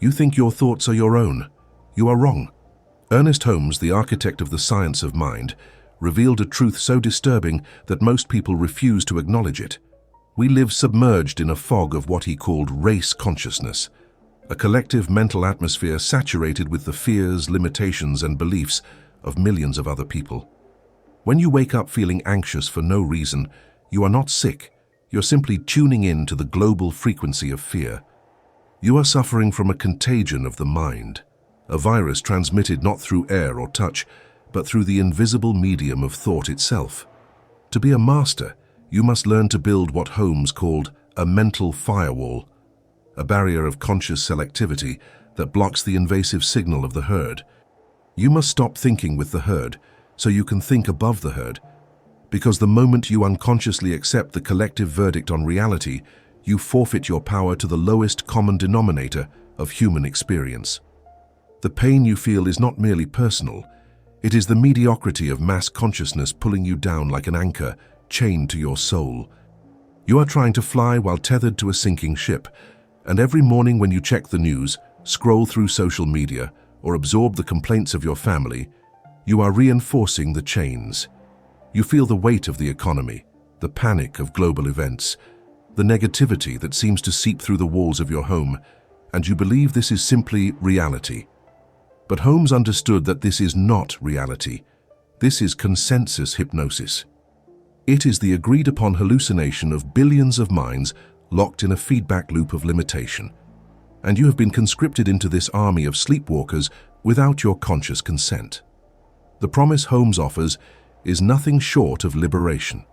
You think your thoughts are your own. You are wrong. Ernest Holmes, the architect of the science of mind, revealed a truth so disturbing that most people refuse to acknowledge it. We live submerged in a fog of what he called race consciousness, a collective mental atmosphere saturated with the fears, limitations, and beliefs of millions of other people. When you wake up feeling anxious for no reason, you are not sick. You're simply tuning in to the global frequency of fear. You are suffering from a contagion of the mind, a virus transmitted not through air or touch, but through the invisible medium of thought itself. To be a master, you must learn to build what Holmes called a mental firewall, a barrier of conscious selectivity that blocks the invasive signal of the herd. You must stop thinking with the herd so you can think above the herd, because the moment you unconsciously accept the collective verdict on reality, you forfeit your power to the lowest common denominator of human experience. The pain you feel is not merely personal. It is the mediocrity of mass consciousness pulling you down like an anchor, chained to your soul. You are trying to fly while tethered to a sinking ship, and every morning when you check the news, scroll through social media, or absorb the complaints of your family, you are reinforcing the chains. You feel the weight of the economy, the panic of global events, the negativity that seems to seep through the walls of your home, and you believe this is simply reality. But Holmes understood that this is not reality. This is consensus hypnosis. It is the agreed-upon hallucination of billions of minds locked in a feedback loop of limitation. And you have been conscripted into this army of sleepwalkers without your conscious consent. The promise Holmes offers is nothing short of liberation.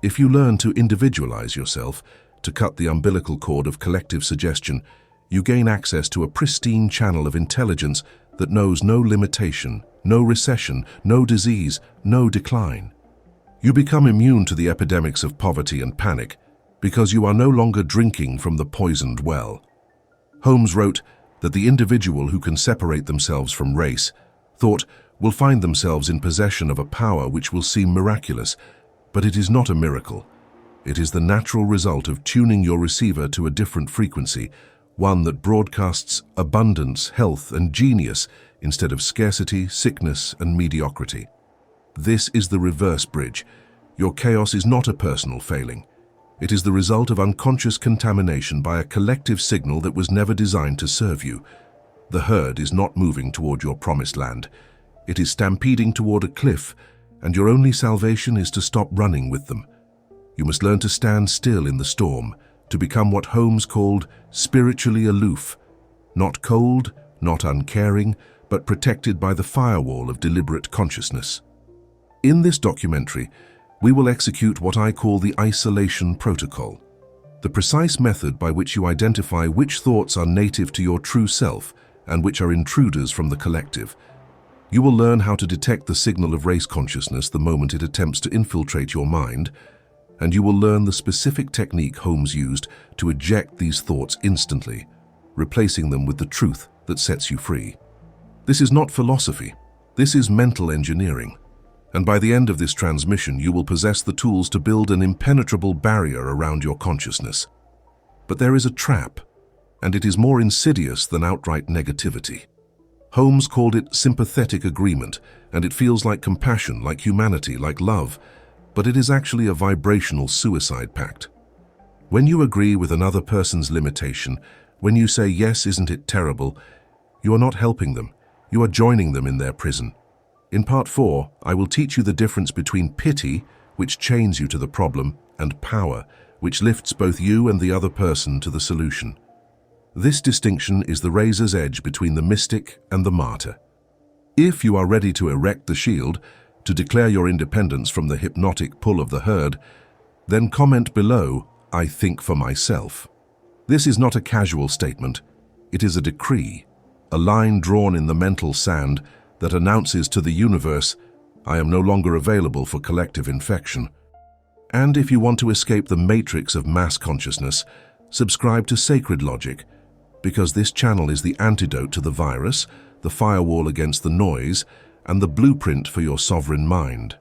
If you learn to individualize yourself, to cut the umbilical cord of collective suggestion, you gain access to a pristine channel of intelligence that knows no limitation, no recession, no disease, no decline. You become immune to the epidemics of poverty and panic because you are no longer drinking from the poisoned well. Holmes wrote that the individual who can separate themselves from race, thought, will find themselves in possession of a power which will seem miraculous, but it is not a miracle. It is the natural result of tuning your receiver to a different frequency, one that broadcasts abundance, health, and genius instead of scarcity, sickness, and mediocrity. This is the reverse bridge. Your chaos is not a personal failing. It is the result of unconscious contamination by a collective signal that was never designed to serve you. The herd is not moving toward your promised land. It is stampeding toward a cliff, and your only salvation is to stop running with them. You must learn to stand still in the storm, to become what Holmes called spiritually aloof, not cold, not uncaring, but protected by the firewall of deliberate consciousness. In this documentary, we will execute what I call the isolation protocol, the precise method by which you identify which thoughts are native to your true self and which are intruders from the collective. You will learn how to detect the signal of race consciousness the moment it attempts to infiltrate your mind, and you will learn the specific technique Holmes used to eject these thoughts instantly, replacing them with the truth that sets you free. This is not philosophy. This is mental engineering. And by the end of this transmission, you will possess the tools to build an impenetrable barrier around your consciousness. But there is a trap, and it is more insidious than outright negativity. Holmes called it sympathetic agreement, and it feels like compassion, like humanity, like love, but it is actually a vibrational suicide pact. When you agree with another person's limitation, when you say, "Yes, isn't it terrible?" you are not helping them. You are joining them in their prison. In Part 4, I will teach you the difference between pity, which chains you to the problem, and power, which lifts both you and the other person to the solution. This distinction is the razor's edge between the mystic and the martyr. If you are ready to erect the shield, to declare your independence from the hypnotic pull of the herd, then comment below, "I think for myself." This is not a casual statement. It is a decree, a line drawn in the mental sand that announces to the universe, "I am no longer available for collective infection." And if you want to escape the matrix of mass consciousness, subscribe to Sacred Logic, because this channel is the antidote to the virus, the firewall against the noise, and the blueprint for your sovereign mind.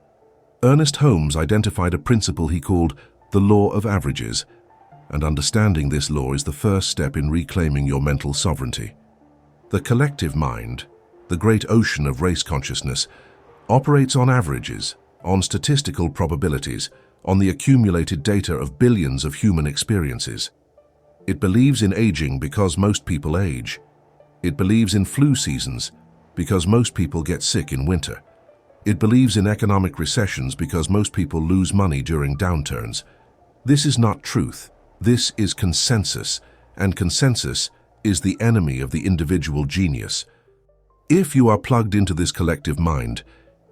Ernest Holmes identified a principle he called the law of averages, and understanding this law is the first step in reclaiming your mental sovereignty. The collective mind, the great ocean of race consciousness, operates on averages, on statistical probabilities, on the accumulated data of billions of human experiences. It believes in aging because most people age. It believes in flu seasons because most people get sick in winter. It believes in economic recessions because most people lose money during downturns. This is not truth. This is consensus, and consensus is the enemy of the individual genius. If you are plugged into this collective mind,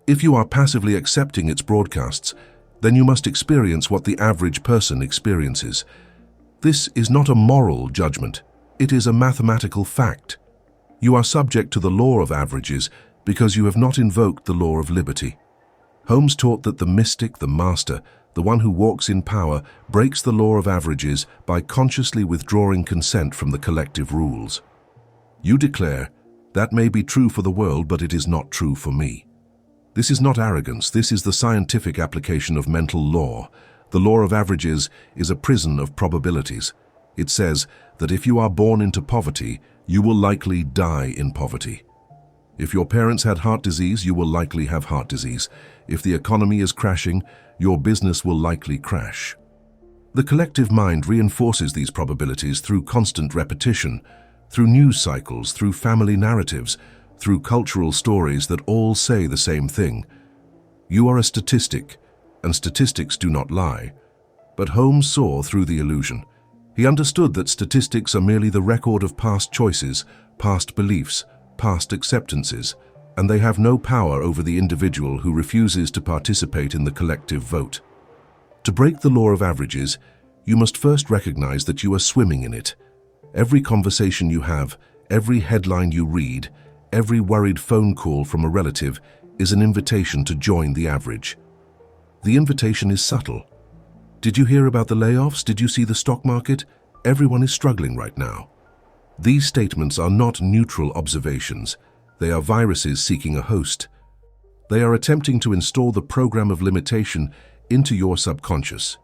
if you are passively accepting its broadcasts, then you must experience what the average person experiences. This is not a moral judgment. It is a mathematical fact. You are subject to the law of averages because you have not invoked the law of liberty. Holmes taught that the mystic, the master, the one who walks in power, breaks the law of averages by consciously withdrawing consent from the collective rules. You declare, that may be true for the world, but it is not true for me. This is not arrogance, this is the scientific application of mental law. The law of averages is a prison of probabilities. It says that if you are born into poverty, you will likely die in poverty. If your parents had heart disease, you will likely have heart disease. If the economy is crashing, your business will likely crash. The collective mind reinforces these probabilities through constant repetition, through news cycles, through family narratives, through cultural stories that all say the same thing. You are a statistic, and statistics do not lie. But Holmes saw through the illusion. He understood that statistics are merely the record of past choices, past beliefs, past acceptances, and they have no power over the individual who refuses to participate in the collective vote. To break the law of averages, you must first recognize that you are swimming in it. Every conversation you have, every headline you read, every worried phone call from a relative is an invitation to join the average. The invitation is subtle. Did you hear about the layoffs? Did you see the stock market? Everyone is struggling right now. These statements are not neutral observations. They are viruses seeking a host. They are attempting to install the program of limitation into your subconscious.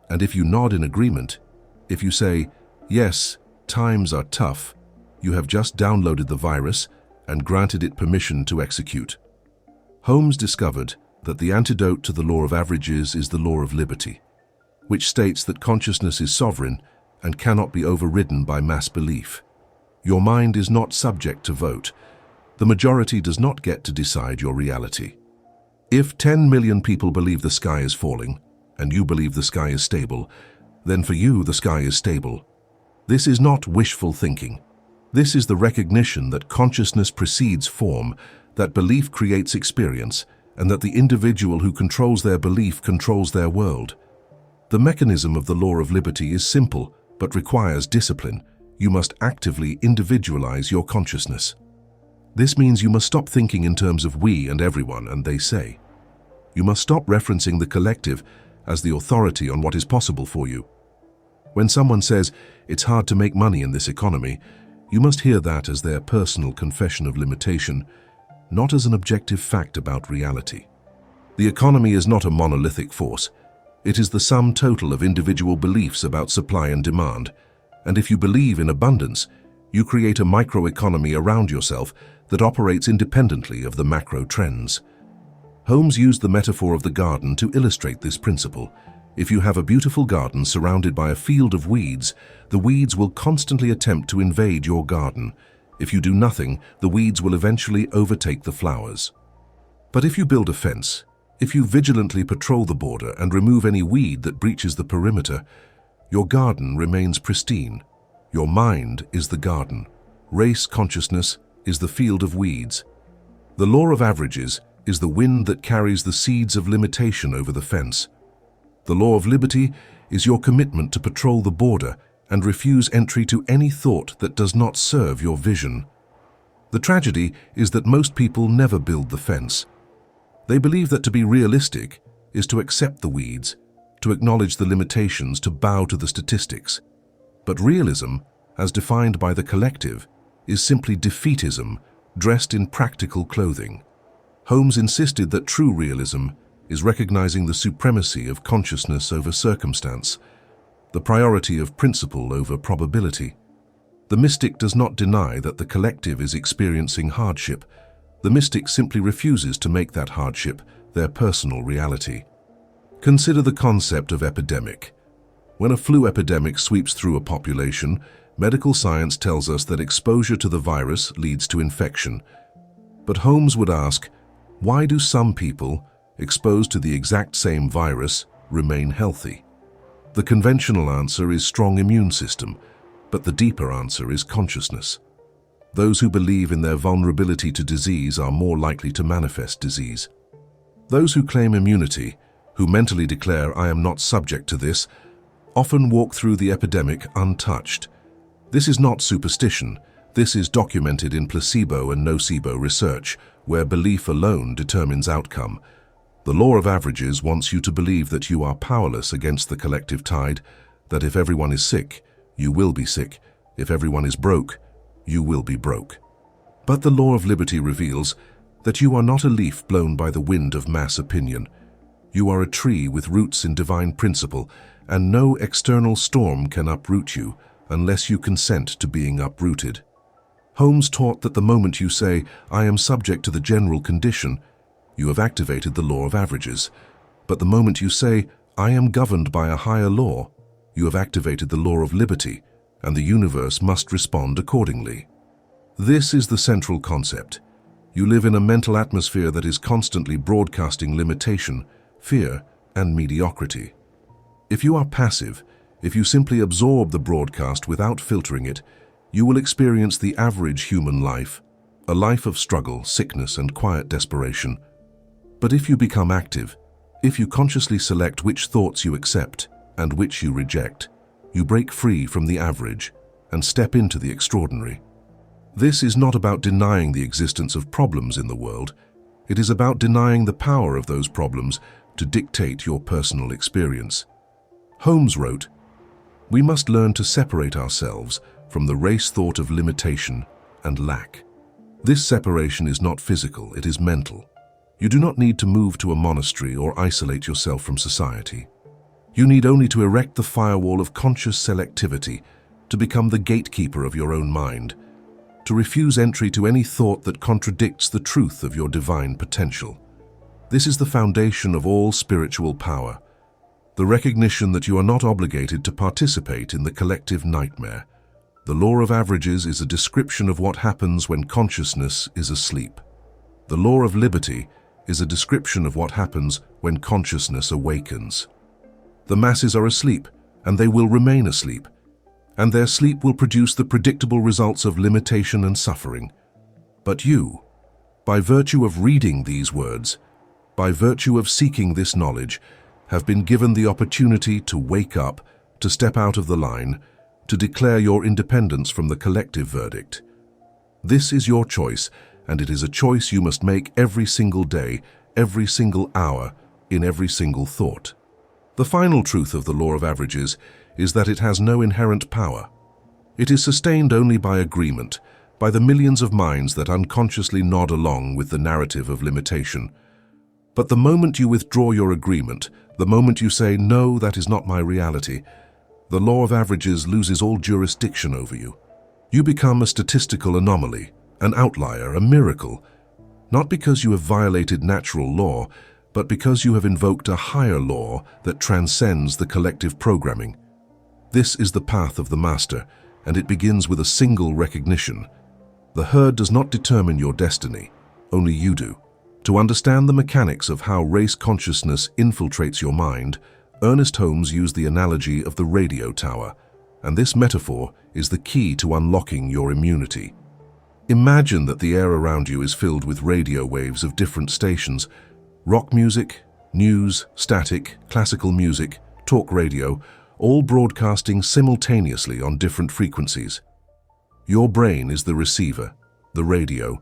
And if you nod in agreement, if you say, yes, times are tough, you have just downloaded the virus and granted it permission to execute. Holmes discovered that the antidote to the law of averages is the law of liberty, which states that consciousness is sovereign and cannot be overridden by mass belief. Your mind is not subject to vote. The majority does not get to decide your reality. If 10 million people believe the sky is falling, and you believe the sky is stable, then for you the sky is stable. This is not wishful thinking. This is the recognition that consciousness precedes form, that belief creates experience, and that the individual who controls their belief controls their world. The mechanism of the law of liberty is simple, but requires discipline. You must actively individualize your consciousness. This means you must stop thinking in terms of we and everyone and they say. You must stop referencing the collective as the authority on what is possible for you. When someone says, it's hard to make money in this economy, you must hear that as their personal confession of limitation, not as an objective fact about reality. The economy is not a monolithic force. It is the sum total of individual beliefs about supply and demand. And if you believe in abundance, you create a microeconomy around yourself that operates independently of the macro trends. Holmes used the metaphor of the garden to illustrate this principle. If you have a beautiful garden surrounded by a field of weeds, the weeds will constantly attempt to invade your garden. If you do nothing, the weeds will eventually overtake the flowers. But if you build a fence, if you vigilantly patrol the border and remove any weed that breaches the perimeter, your garden remains pristine. Your mind is the garden. Race consciousness is the field of weeds. The law of averages is the wind that carries the seeds of limitation over the fence. The law of liberty is your commitment to patrol the border and refuse entry to any thought that does not serve your vision. The tragedy is that most people never build the fence. They believe that to be realistic is to accept the weeds, to acknowledge the limitations, to bow to the statistics. But realism, as defined by the collective, is simply defeatism dressed in practical clothing. Holmes insisted that true realism is recognizing the supremacy of consciousness over circumstance, the priority of principle over probability. The mystic does not deny that the collective is experiencing hardship. The mystic simply refuses to make that hardship their personal reality. Consider the concept of epidemic. When a flu epidemic sweeps through a population, medical science tells us that exposure to the virus leads to infection. But Holmes would ask, why do some people, exposed to the exact same virus, remain healthy? The conventional answer is strong immune system, but the deeper answer is consciousness. Those who believe in their vulnerability to disease are more likely to manifest disease. Those who claim immunity, who mentally declare I am not subject to this, often walk through the epidemic untouched. This is not superstition. This is documented in placebo and nocebo research, where belief alone determines outcome. The law of averages wants you to believe that you are powerless against the collective tide, that if everyone is sick, you will be sick. If everyone is broke, you will be broke. But the law of liberty reveals that you are not a leaf blown by the wind of mass opinion. You are a tree with roots in divine principle, and no external storm can uproot you unless you consent to being uprooted. Holmes taught that the moment you say, I am subject to the general condition, you have activated the law of averages. But the moment you say, I am governed by a higher law, you have activated the law of liberty, and the universe must respond accordingly. This is the central concept. You live in a mental atmosphere that is constantly broadcasting limitation, fear, and mediocrity. If you are passive, if you simply absorb the broadcast without filtering it, you will experience the average human life, a life of struggle, sickness, and quiet desperation. But if you become active, if you consciously select which thoughts you accept and which you reject, you break free from the average and step into the extraordinary. This is not about denying the existence of problems in the world. It is about denying the power of those problems to dictate your personal experience. Holmes wrote, "We must learn to separate ourselves from the race thought of limitation and lack. This separation is not physical, it is mental. You do not need to move to a monastery or isolate yourself from society. You need only to erect the firewall of conscious selectivity, to become the gatekeeper of your own mind, to refuse entry to any thought that contradicts the truth of your divine potential. This is the foundation of all spiritual power, the recognition that you are not obligated to participate in the collective nightmare. The law of averages is a description of what happens when consciousness is asleep. The law of liberty is a description of what happens when consciousness awakens. The masses are asleep, and they will remain asleep, and their sleep will produce the predictable results of limitation and suffering. But you, by virtue of reading these words, by virtue of seeking this knowledge, have been given the opportunity to wake up, to step out of the line, to declare your independence from the collective verdict. This is your choice, and it is a choice you must make every single day, every single hour, in every single thought. The final truth of the law of averages is that it has no inherent power. It is sustained only by agreement, by the millions of minds that unconsciously nod along with the narrative of limitation. But the moment you withdraw your agreement, the moment you say, no, that is not my reality, the law of averages loses all jurisdiction over you. You become a statistical anomaly, an outlier, a miracle, not because you have violated natural law, but because you have invoked a higher law that transcends the collective programming. This is the path of the master, and it begins with a single recognition. The herd does not determine your destiny, only you do. To understand the mechanics of how race consciousness infiltrates your mind, Ernest Holmes used the analogy of the radio tower, and this metaphor is the key to unlocking your immunity. Imagine that the air around you is filled with radio waves of different stations: rock music, news, static, classical music, talk radio, all broadcasting simultaneously on different frequencies. Your brain is the receiver, the radio,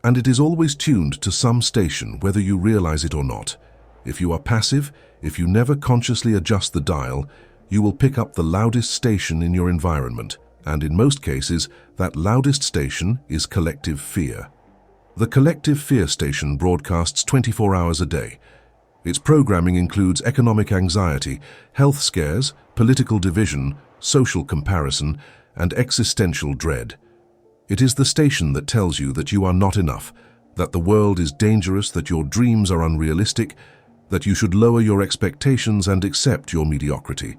and it is always tuned to some station, whether you realize it or not. If you are passive, if you never consciously adjust the dial, you will pick up the loudest station in your environment, and in most cases, that loudest station is collective fear. The collective fear station broadcasts 24 hours a day. Its programming includes economic anxiety, health scares, political division, social comparison, and existential dread. It is the station that tells you that you are not enough, that the world is dangerous, that your dreams are unrealistic, that you should lower your expectations and accept your mediocrity.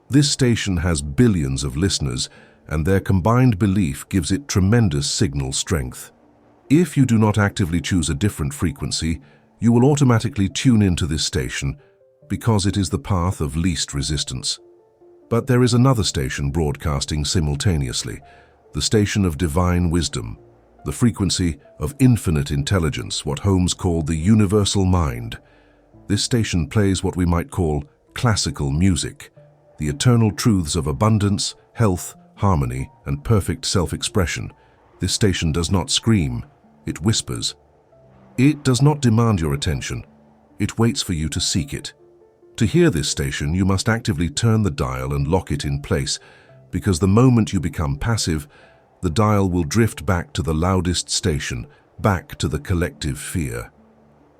This station has billions of listeners, and their combined belief gives it tremendous signal strength. If you do not actively choose a different frequency, you will automatically tune into this station because it is the path of least resistance. But there is another station broadcasting simultaneously, the station of divine wisdom, the frequency of infinite intelligence, what Holmes called the universal mind. This station plays what we might call classical music, the eternal truths of abundance, health, harmony, and perfect self-expression. This station does not scream, it whispers. It does not demand your attention, it waits for you to seek it. To hear this station, you must actively turn the dial and lock it in place, because the moment you become passive, the dial will drift back to the loudest station, back to the collective fear.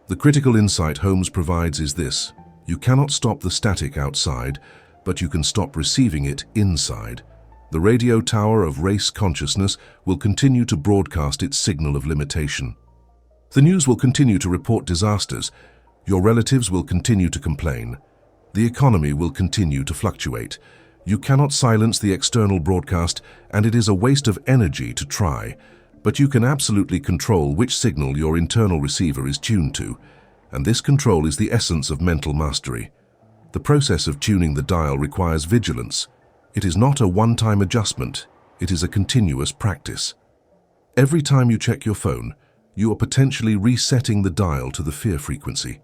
The critical insight Holmes provides is this: you cannot stop the static outside, but you can stop receiving it inside. The radio tower of race consciousness will continue to broadcast its signal of limitation. The news will continue to report disasters. Your relatives will continue to complain. The economy will continue to fluctuate. You cannot silence the external broadcast, and it is a waste of energy to try. But you can absolutely control which signal your internal receiver is tuned to, and this control is the essence of mental mastery. The process of tuning the dial requires vigilance. It is not a one-time adjustment, it is a continuous practice. Every time you check your phone, you are potentially resetting the dial to the fear frequency.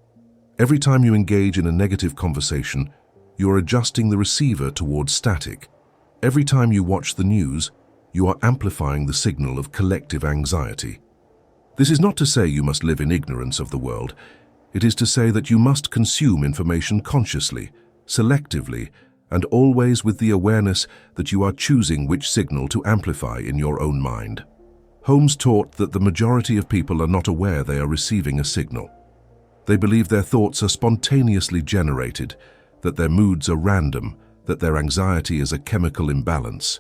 Every time you engage in a negative conversation, you are adjusting the receiver towards static. Every time you watch the news, you are amplifying the signal of collective anxiety. This is not to say you must live in ignorance of the world. It is to say that you must consume information consciously, selectively, and always with the awareness that you are choosing which signal to amplify in your own mind. Holmes taught that the majority of people are not aware they are receiving a signal. They believe their thoughts are spontaneously generated, that their moods are random, that their anxiety is a chemical imbalance.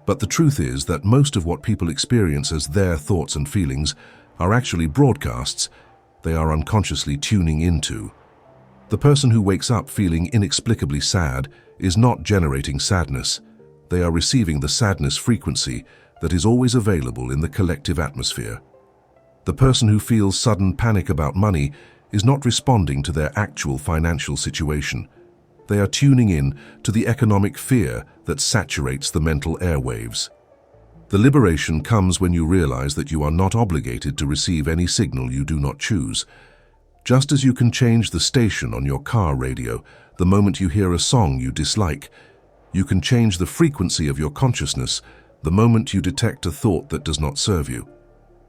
But the truth is that most of what people experience as their thoughts and feelings are actually broadcasts they are unconsciously tuning into. The person who wakes up feeling inexplicably sad is not generating sadness. They are receiving the sadness frequency that is always available in the collective atmosphere. The person who feels sudden panic about money is not responding to their actual financial situation. They are tuning in to the economic fear that saturates the mental airwaves. The liberation comes when you realize that you are not obligated to receive any signal you do not choose. Just as you can change the station on your car radio the moment you hear a song you dislike, you can change the frequency of your consciousness the moment you detect a thought that does not serve you.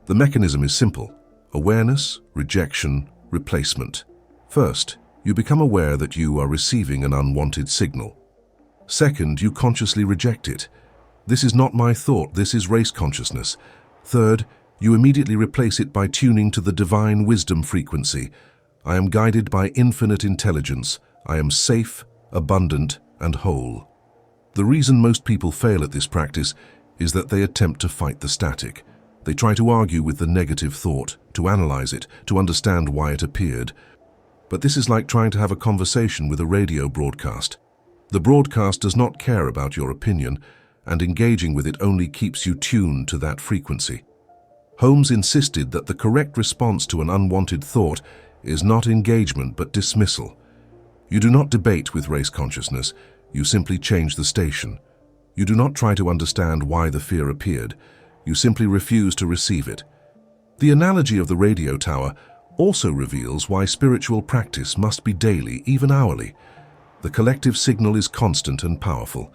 The mechanism is simple: awareness, rejection, replacement. First, you become aware that you are receiving an unwanted signal. Second, you consciously reject it. This is not my thought, this is race consciousness. Third, you immediately replace it by tuning to the divine wisdom frequency. I am guided by infinite intelligence. I am safe, abundant, and whole. The reason most people fail at this practice is that they attempt to fight the static. They try to argue with the negative thought, to analyze it, to understand why it appeared. But this is like trying to have a conversation with a radio broadcast. The broadcast does not care about your opinion, and engaging with it only keeps you tuned to that frequency. Holmes insisted that the correct response to an unwanted thought is not engagement but dismissal. You do not debate with race consciousness, you simply change the station. You do not try to understand why the fear appeared, you simply refuse to receive it. The analogy of the radio tower also reveals why spiritual practice must be daily, even hourly. The collective signal is constant and powerful.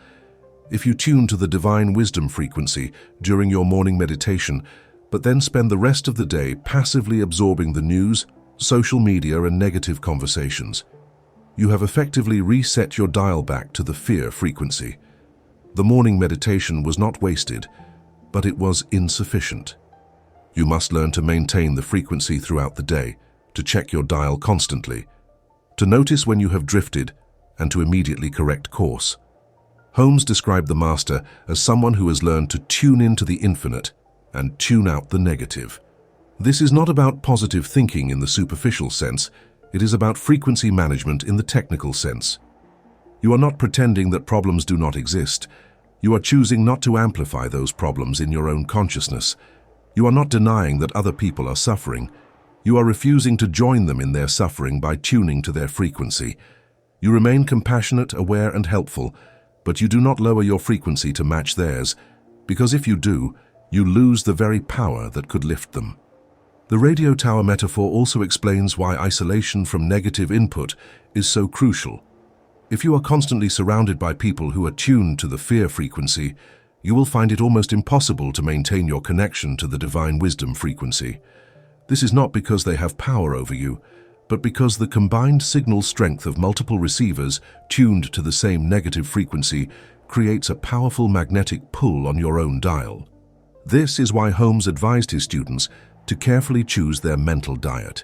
If you tune to the divine wisdom frequency during your morning meditation, but then spend the rest of the day passively absorbing the news, social media, and negative conversations, you have effectively reset your dial back to the fear frequency. The morning meditation was not wasted, but it was insufficient. You must learn to maintain the frequency throughout the day, to check your dial constantly, to notice when you have drifted, and to immediately correct course. Holmes described the master as someone who has learned to tune into the infinite and tune out the negative. This is not about positive thinking in the superficial sense, it is about frequency management in the technical sense. You are not pretending that problems do not exist. You are choosing not to amplify those problems in your own consciousness. You are not denying that other people are suffering. You are refusing to join them in their suffering by tuning to their frequency. You remain compassionate, aware, and helpful, but you do not lower your frequency to match theirs, because if you do, you lose the very power that could lift them. The radio tower metaphor also explains why isolation from negative input is so crucial. If you are constantly surrounded by people who are tuned to the fear frequency, you will find it almost impossible to maintain your connection to the divine wisdom frequency. This is not because they have power over you, but because the combined signal strength of multiple receivers tuned to the same negative frequency creates a powerful magnetic pull on your own dial. This is why Holmes advised his students to carefully choose their mental diet.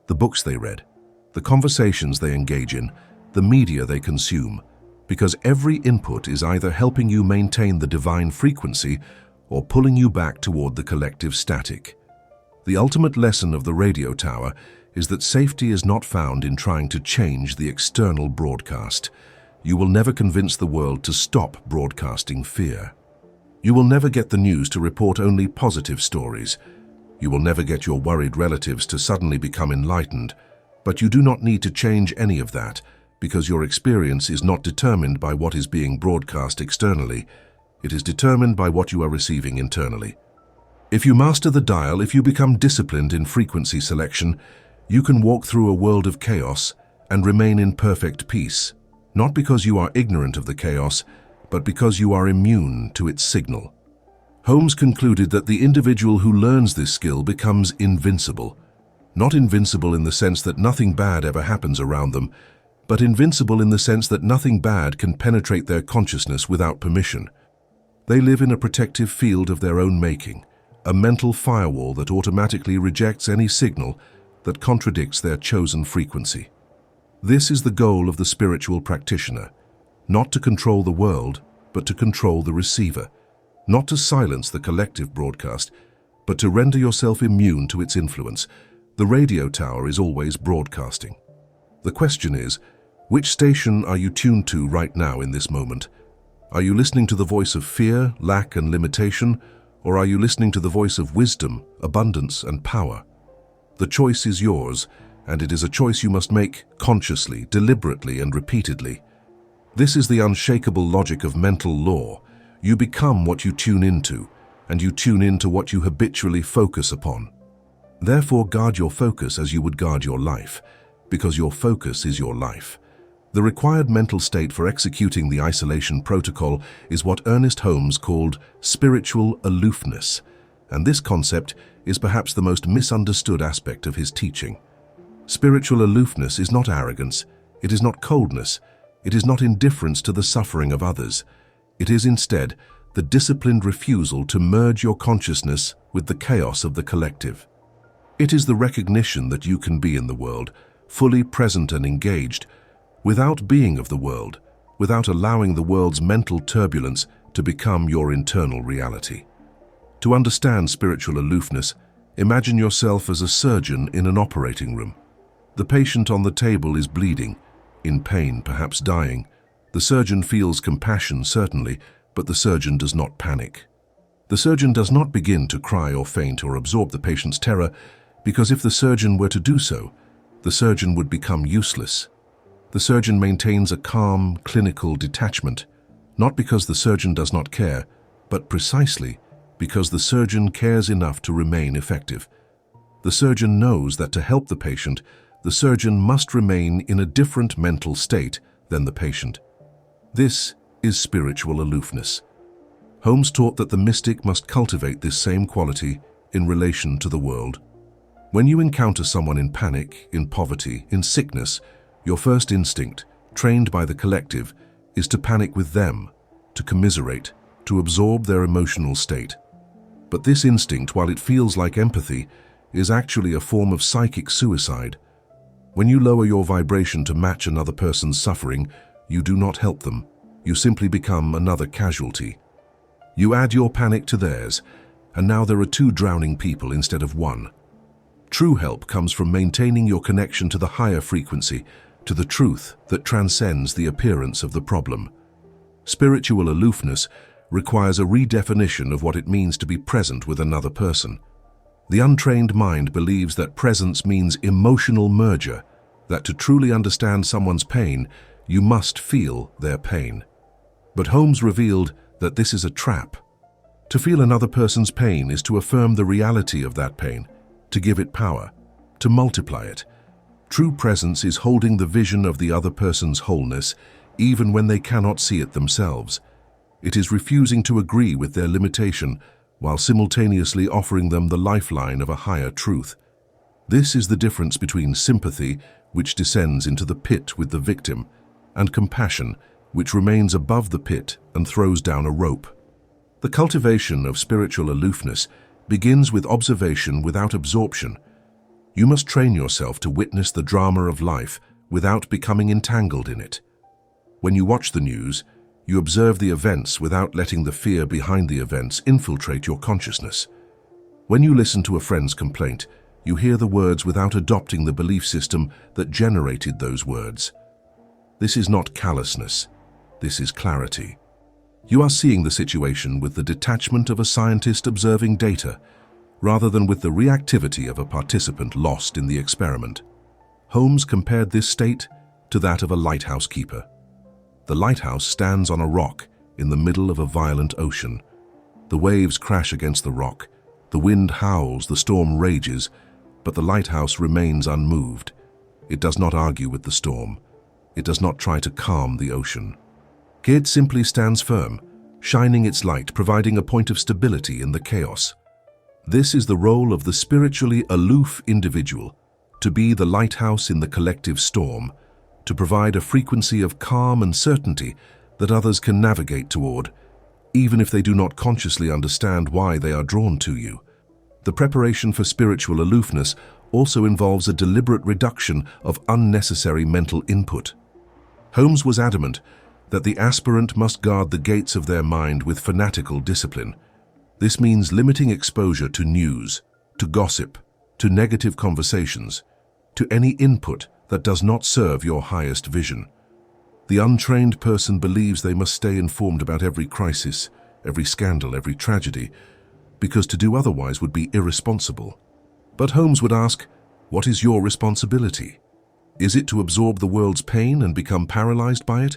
The books they read, the conversations they engage in, the media they consume, because every input is either helping you maintain the divine frequency or pulling you back toward the collective static. The ultimate lesson of the radio tower is that safety is not found in trying to change the external broadcast. You will never convince the world to stop broadcasting fear. You will never get the news to report only positive stories. You will never get your worried relatives to suddenly become enlightened, but you do not need to change any of that because your experience is not determined by what is being broadcast externally. It is determined by what you are receiving internally. If you master the dial, if you become disciplined in frequency selection, you can walk through a world of chaos and remain in perfect peace, not because you are ignorant of the chaos, but because you are immune to its signal. Holmes concluded that the individual who learns this skill becomes invincible. Not invincible in the sense that nothing bad ever happens around them, but invincible in the sense that nothing bad can penetrate their consciousness without permission. They live in a protective field of their own making, a mental firewall that automatically rejects any signal that contradicts their chosen frequency. This is the goal of the spiritual practitioner, not to control the world, but to control the receiver, not to silence the collective broadcast, but to render yourself immune to its influence. The radio tower is always broadcasting. The question is, which station are you tuned to right now in this moment? Are you listening to the voice of fear, lack, and limitation, or are you listening to the voice of wisdom, abundance, and power? The choice is yours, and it is a choice you must make consciously, deliberately, and repeatedly. This is the unshakable logic of mental law. You become what you tune into, and you tune into what you habitually focus upon. Therefore, guard your focus as you would guard your life, because your focus is your life. The required mental state for executing the isolation protocol is what Ernest Holmes called spiritual aloofness, and this concept is perhaps the most misunderstood aspect of his teaching. Spiritual aloofness is not arrogance, it is not coldness, it is not indifference to the suffering of others. It is instead the disciplined refusal to merge your consciousness with the chaos of the collective. It is the recognition that you can be in the world, fully present and engaged, without being of the world, without allowing the world's mental turbulence to become your internal reality. To understand spiritual aloofness, imagine yourself as a surgeon in an operating room. The patient on the table is bleeding, in pain, perhaps dying. The surgeon feels compassion, certainly, but the surgeon does not panic. The surgeon does not begin to cry or faint or absorb the patient's terror, because if the surgeon were to do so, the surgeon would become useless. The surgeon maintains a calm, clinical detachment, not because the surgeon does not care, but precisely because the surgeon cares enough to remain effective. The surgeon knows that to help the patient, the surgeon must remain in a different mental state than the patient. This is spiritual aloofness. Holmes taught that the mystic must cultivate this same quality in relation to the world. When you encounter someone in panic, in poverty, in sickness, your first instinct, trained by the collective, is to panic with them, to commiserate, to absorb their emotional state. But this instinct, while it feels like empathy, is actually a form of psychic suicide. When you lower your vibration to match another person's suffering, you do not help them. You simply become another casualty. You add your panic to theirs, and now there are two drowning people instead of one. True help comes from maintaining your connection to the higher frequency, to the truth that transcends the appearance of the problem. Spiritual aloofness requires a redefinition of what it means to be present with another person. The untrained mind believes that presence means emotional merger, that to truly understand someone's pain, you must feel their pain. But Holmes revealed that this is a trap. To feel another person's pain is to affirm the reality of that pain, to give it power, to multiply it. True presence is holding the vision of the other person's wholeness, even when they cannot see it themselves. It is refusing to agree with their limitation, while simultaneously offering them the lifeline of a higher truth. This is the difference between sympathy, which descends into the pit with the victim, and compassion, which remains above the pit and throws down a rope. The cultivation of spiritual aloofness begins with observation without absorption. You must train yourself to witness the drama of life without becoming entangled in it. When you watch the news, you observe the events without letting the fear behind the events infiltrate your consciousness. When you listen to a friend's complaint, you hear the words without adopting the belief system that generated those words. This is not callousness. This is clarity. You are seeing the situation with the detachment of a scientist observing data, rather than with the reactivity of a participant lost in the experiment. Holmes compared this state to that of a lighthouse keeper. The lighthouse stands on a rock in the middle of a violent ocean. The waves crash against the rock, the wind howls, the storm rages, but the lighthouse remains unmoved. It does not argue with the storm. It does not try to calm the ocean. It simply stands firm, shining its light, providing a point of stability in the chaos. This is the role of the spiritually aloof individual, to be the lighthouse in the collective storm, to provide a frequency of calm and certainty that others can navigate toward, even if they do not consciously understand why they are drawn to you. The preparation for spiritual aloofness also involves a deliberate reduction of unnecessary mental input. Holmes was adamant that the aspirant must guard the gates of their mind with fanatical discipline. This means limiting exposure to news, to gossip, to negative conversations, to any input that does not serve your highest vision. The untrained person believes they must stay informed about every crisis, every scandal, every tragedy, because to do otherwise would be irresponsible. But Holmes would ask, what is your responsibility? Is it to absorb the world's pain and become paralyzed by it?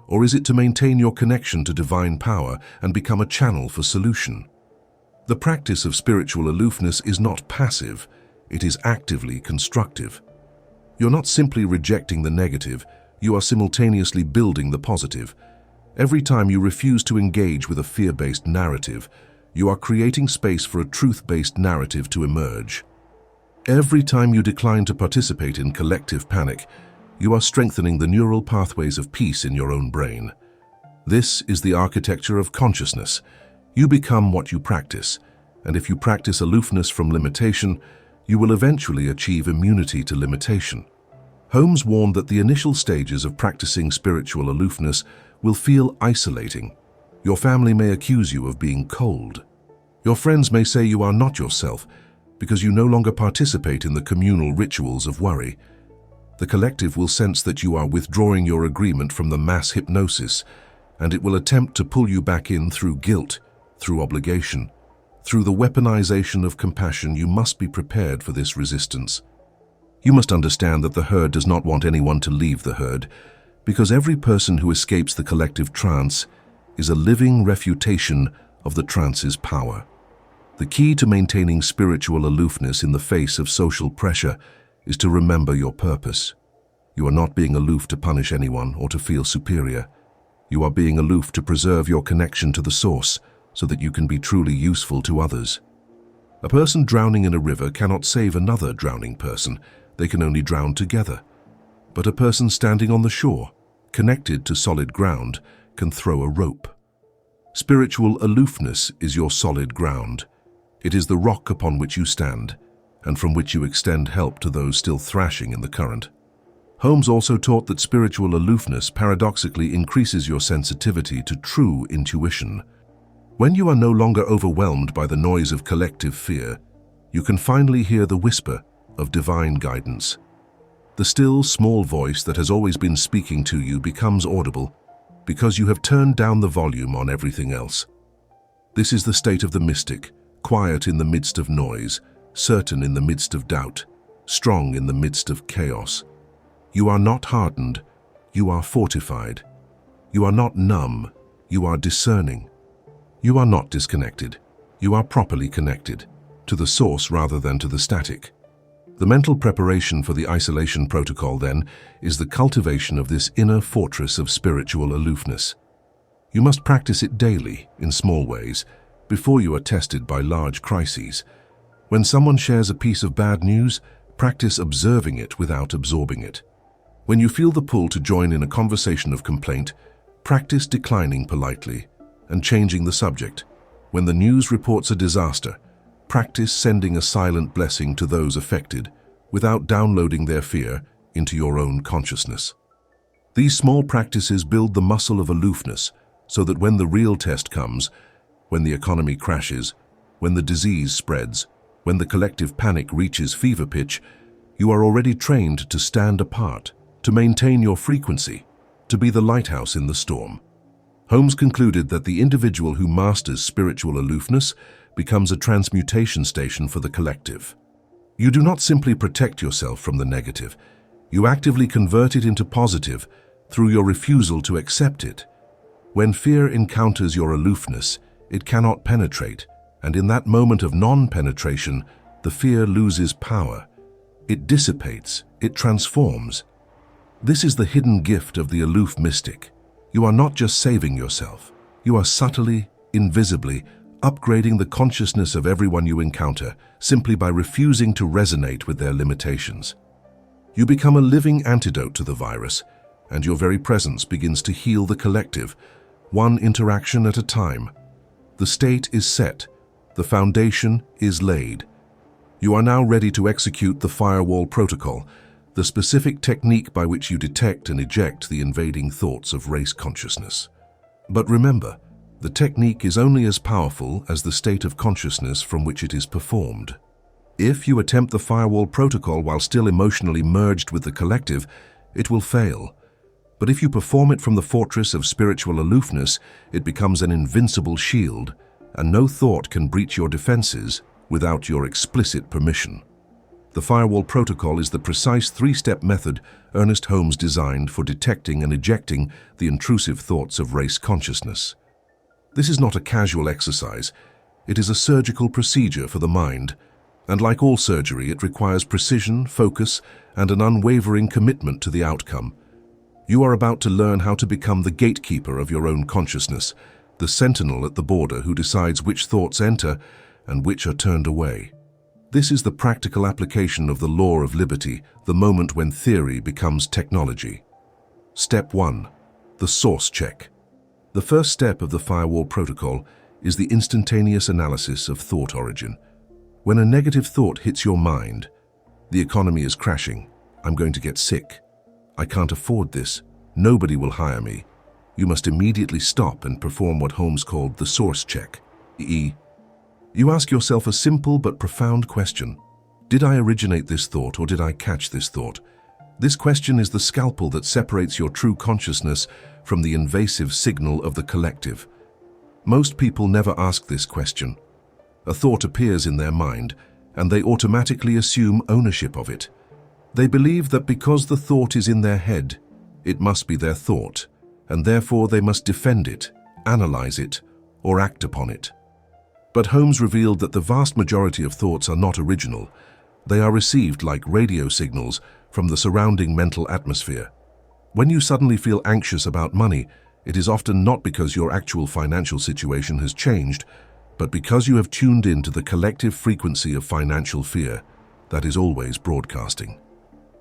Or is it to maintain your connection to divine power and become a channel for solution? The practice of spiritual aloofness is not passive, it is actively constructive. You're not simply rejecting the negative, you are simultaneously building the positive. Every time you refuse to engage with a fear-based narrative, you are creating space for a truth-based narrative to emerge. Every time you decline to participate in collective panic, you are strengthening the neural pathways of peace in your own brain. This is the architecture of consciousness. You become what you practice, and if you practice aloofness from limitation, you will eventually achieve immunity to limitation. Holmes warned that the initial stages of practicing spiritual aloofness will feel isolating. Your family may accuse you of being cold. Your friends may say you are not yourself because you no longer participate in the communal rituals of worry. The collective will sense that you are withdrawing your agreement from the mass hypnosis, and it will attempt to pull you back in through guilt, through obligation. Through the weaponization of compassion, you must be prepared for this resistance. You must understand that the herd does not want anyone to leave the herd, because every person who escapes the collective trance is a living refutation of the trance's power. The key to maintaining spiritual aloofness in the face of social pressure is to remember your purpose. You are not being aloof to punish anyone or to feel superior. You are being aloof to preserve your connection to the source so that you can be truly useful to others. A person drowning in a river cannot save another drowning person. They can only drown together. But a person standing on the shore, connected to solid ground, can throw a rope. Spiritual aloofness is your solid ground. It is the rock upon which you stand, and from which you extend help to those still thrashing in the current. Holmes also taught that spiritual aloofness paradoxically increases your sensitivity to true intuition. When you are no longer overwhelmed by the noise of collective fear, you can finally hear the whisper of divine guidance. The still, small voice that has always been speaking to you becomes audible because you have turned down the volume on everything else. This is the state of the mystic, quiet in the midst of noise, certain in the midst of doubt, strong in the midst of chaos. You are not hardened, you are fortified. You are not numb, you are discerning. You are not disconnected, you are properly connected, to the source rather than to the static. The mental preparation for the isolation protocol, then, is the cultivation of this inner fortress of spiritual aloofness. You must practice it daily, in small ways, before you are tested by large crises. When someone shares a piece of bad news, practice observing it without absorbing it. When you feel the pull to join in a conversation of complaint, practice declining politely and changing the subject. When the news reports a disaster, practice sending a silent blessing to those affected without downloading their fear into your own consciousness. These small practices build the muscle of aloofness so that when the real test comes, when the economy crashes, when the disease spreads, when the collective panic reaches fever pitch, you are already trained to stand apart, to maintain your frequency, to be the lighthouse in the storm. Holmes concluded that the individual who masters spiritual aloofness becomes a transmutation station for the collective. You do not simply protect yourself from the negative, you actively convert it into positive through your refusal to accept it. When fear encounters your aloofness, it cannot penetrate, and in that moment of non-penetration, the fear loses power. It dissipates, it transforms. This is the hidden gift of the aloof mystic. You are not just saving yourself, you are subtly, invisibly, upgrading the consciousness of everyone you encounter simply by refusing to resonate with their limitations. You become a living antidote to the virus, and your very presence begins to heal the collective, one interaction at a time. The state is set, the foundation is laid. You are now ready to execute the Firewall protocol, the specific technique by which you detect and eject the invading thoughts of race consciousness. But remember, the technique is only as powerful as the state of consciousness from which it is performed. If you attempt the Firewall protocol while still emotionally merged with the collective, it will fail. But if you perform it from the fortress of spiritual aloofness, it becomes an invincible shield, and no thought can breach your defenses without your explicit permission. The Firewall protocol is the precise three-step method Ernest Holmes designed for detecting and ejecting the intrusive thoughts of race consciousness. This is not a casual exercise, it is a surgical procedure for the mind, and like all surgery, it requires precision, focus, and an unwavering commitment to the outcome. You are about to learn how to become the gatekeeper of your own consciousness, the sentinel at the border who decides which thoughts enter and which are turned away. This is the practical application of the law of liberty, the moment when theory becomes technology. Step 1. The source check. The first step of the Firewall protocol is the instantaneous analysis of thought origin. When a negative thought hits your mind, the economy is crashing, I'm going to get sick, I can't afford this, nobody will hire me, you must immediately stop and perform what Holmes called the source check. You ask yourself a simple but profound question. Did I originate this thought or did I catch this thought? This question is the scalpel that separates your true consciousness from the invasive signal of the collective. Most people never ask this question. A thought appears in their mind, and they automatically assume ownership of it. They believe that because the thought is in their head, it must be their thought, and therefore they must defend it, analyze it, or act upon it. But Holmes revealed that the vast majority of thoughts are not original. They are received like radio signals from the surrounding mental atmosphere. When you suddenly feel anxious about money, it is often not because your actual financial situation has changed, but because you have tuned into the collective frequency of financial fear that is always broadcasting.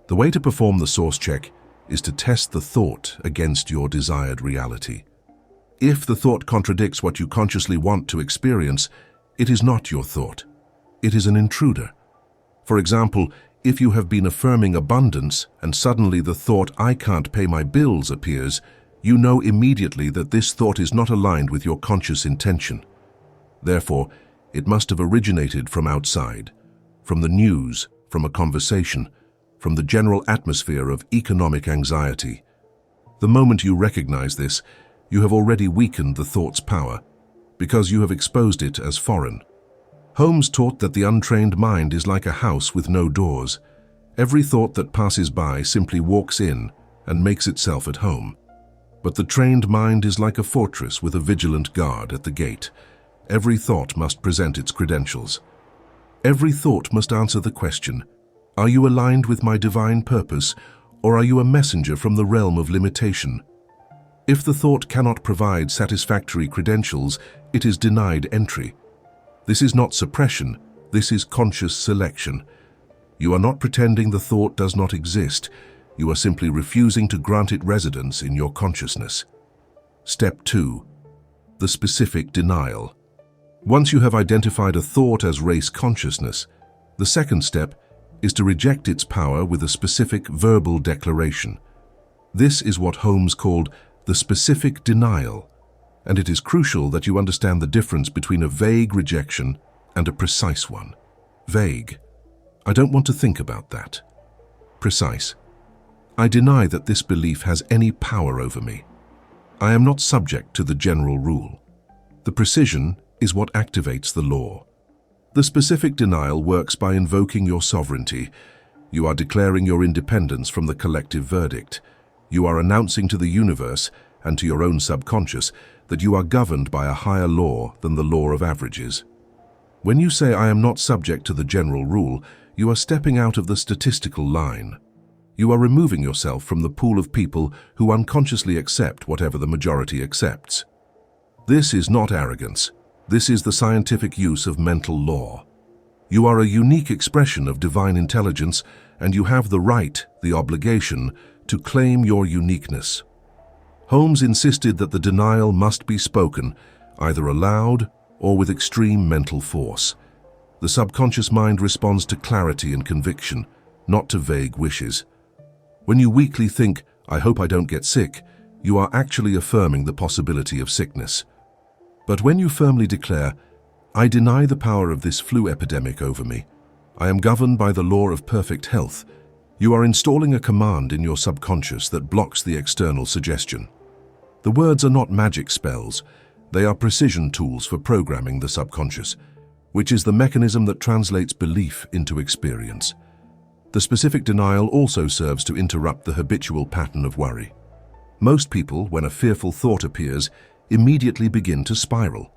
The way to perform the source check is to test the thought against your desired reality. If the thought contradicts what you consciously want to experience, it is not your thought. It is an intruder. For example, If you have been affirming abundance and suddenly the thought, "I can't pay my bills," appears, you know immediately that this thought is not aligned with your conscious intention. Therefore, it must have originated from outside, from the news, from a conversation, from the general atmosphere of economic anxiety. The moment you recognize this, you have already weakened the thought's power, because you have exposed it as foreign. Holmes taught that the untrained mind is like a house with no doors. Every thought that passes by simply walks in and makes itself at home. But the trained mind is like a fortress with a vigilant guard at the gate. Every thought must present its credentials. Every thought must answer the question, "Are you aligned with my divine purpose, or are you a messenger from the realm of limitation?" If the thought cannot provide satisfactory credentials, it is denied entry. This is not suppression, this is conscious selection. You are not pretending the thought does not exist. You are simply refusing to grant it residence in your consciousness. Step 2. The specific denial. Once you have identified a thought as race consciousness, the second step is to reject its power with a specific verbal declaration. This is what Holmes called the specific denial, and it is crucial that you understand the difference between a vague rejection and a precise one. Vague. I don't want to think about that. Precise. I deny that this belief has any power over me. I am not subject to the general rule. The precision is what activates the law. The specific denial works by invoking your sovereignty. You are declaring your independence from the collective verdict. You are announcing to the universe and to your own subconscious that you are governed by a higher law than the law of averages. When you say, "I am not subject to the general rule," you are stepping out of the statistical line. You are removing yourself from the pool of people who unconsciously accept whatever the majority accepts. This is not arrogance. This is the scientific use of mental law. You are a unique expression of divine intelligence, and you have the right, the obligation, to claim your uniqueness. Holmes insisted that the denial must be spoken, either aloud or with extreme mental force. The subconscious mind responds to clarity and conviction, not to vague wishes. When you weakly think, "I hope I don't get sick," you are actually affirming the possibility of sickness. But when you firmly declare, "I deny the power of this flu epidemic over me. I am governed by the law of perfect health," you are installing a command in your subconscious that blocks the external suggestion. The words are not magic spells. They are precision tools for programming the subconscious, which is the mechanism that translates belief into experience. The specific denial also serves to interrupt the habitual pattern of worry. Most people, when a fearful thought appears, immediately begin to spiral.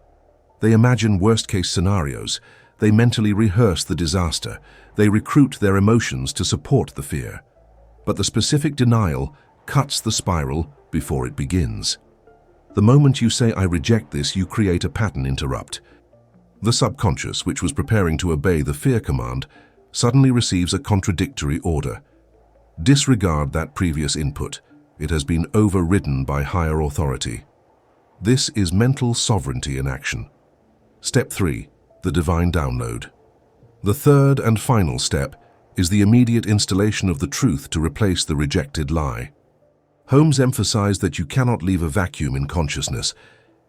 They imagine worst-case scenarios. They mentally rehearse the disaster. They recruit their emotions to support the fear. But the specific denial cuts the spiral before it begins. The moment you say, "I reject this," you create a pattern interrupt. The subconscious, which was preparing to obey the fear command, suddenly receives a contradictory order. Disregard that previous input. It has been overridden by higher authority. This is mental sovereignty in action. Step 3. The divine download. The third and final step is the immediate installation of the truth to replace the rejected lie. Holmes emphasized that you cannot leave a vacuum in consciousness.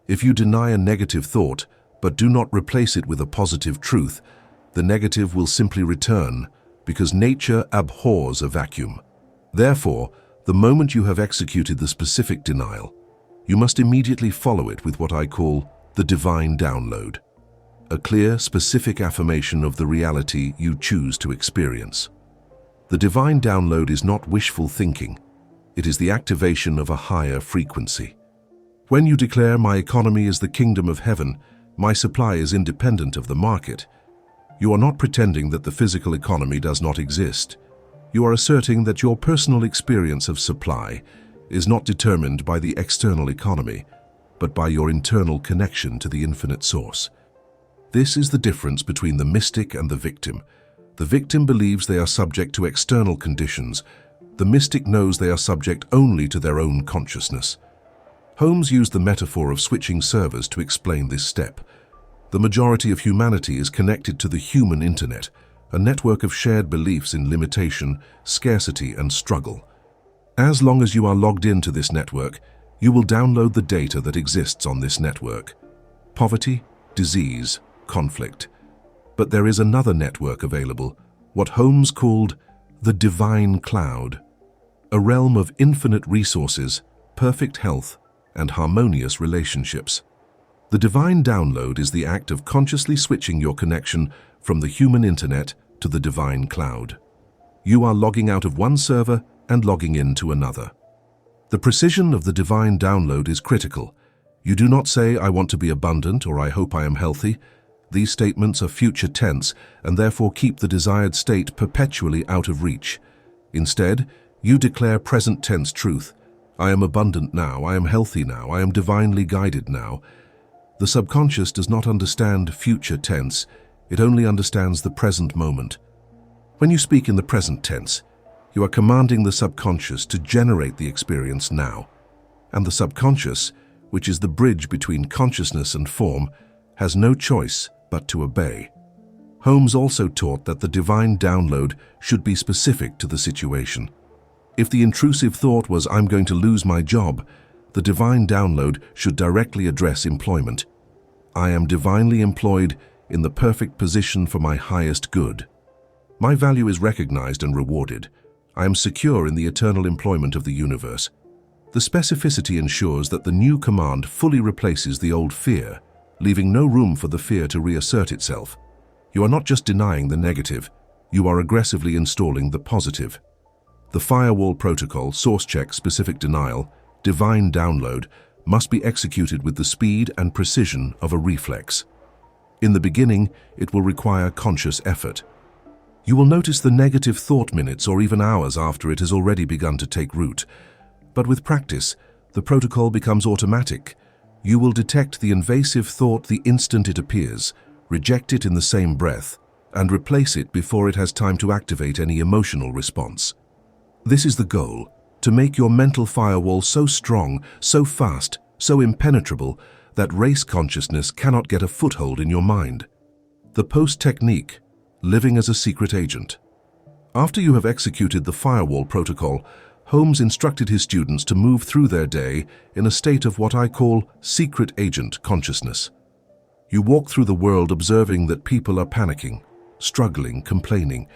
If you deny a negative thought, but do not replace it with a positive truth, the negative will simply return, because nature abhors a vacuum. Therefore, the moment you have executed the specific denial, you must immediately follow it with what I call the divine download, a clear, specific affirmation of the reality you choose to experience. The divine download is not wishful thinking. It is the activation of a higher frequency. When you declare, "My economy is the kingdom of heaven, my supply is independent of the market," you are not pretending that the physical economy does not exist. You are asserting that your personal experience of supply is not determined by the external economy, but by your internal connection to the infinite source. This is the difference between the mystic and the victim. The victim believes they are subject to external conditions. The mystic knows they are subject only to their own consciousness. Holmes used the metaphor of switching servers to explain this step. The majority of humanity is connected to the human internet, a network of shared beliefs in limitation, scarcity, and struggle. As long as you are logged into this network, you will download the data that exists on this network: poverty, disease, conflict. But there is another network available, what Holmes called the divine cloud, a realm of infinite resources, perfect health, and harmonious relationships. The divine download is the act of consciously switching your connection from the human internet to the divine cloud. You are logging out of one server and logging into another. The precision of the divine download is critical. You do not say, "I want to be abundant" or "I hope I am healthy." These statements are future tense and therefore keep the desired state perpetually out of reach. Instead, you declare present tense truth. "I am abundant now, I am healthy now, I am divinely guided now." The subconscious does not understand future tense, it only understands the present moment. When you speak in the present tense, you are commanding the subconscious to generate the experience now. And the subconscious, which is the bridge between consciousness and form, has no choice but to obey. Holmes also taught that the divine download should be specific to the situation. If the intrusive thought was, "I'm going to lose my job," the divine download should directly address employment. "I am divinely employed in the perfect position for my highest good. My value is recognized and rewarded. I am secure in the eternal employment of the universe." The specificity ensures that the new command fully replaces the old fear, leaving no room for the fear to reassert itself. You are not just denying the negative, you are aggressively installing the positive. The Firewall protocol, source check, specific denial, divine download, must be executed with the speed and precision of a reflex. In the beginning, it will require conscious effort. You will notice the negative thought minutes or even hours after it has already begun to take root. But with practice, the protocol becomes automatic. You will detect the invasive thought the instant it appears, reject it in the same breath, and replace it before it has time to activate any emotional response. This is the goal, to make your mental firewall so strong, so fast, so impenetrable that race consciousness cannot get a foothold in your mind. The post technique, living as a secret agent. After you have executed the Firewall protocol, Holmes instructed his students to move through their day in a state of what I call secret agent consciousness. You walk through the world observing that people are panicking, struggling, complaining,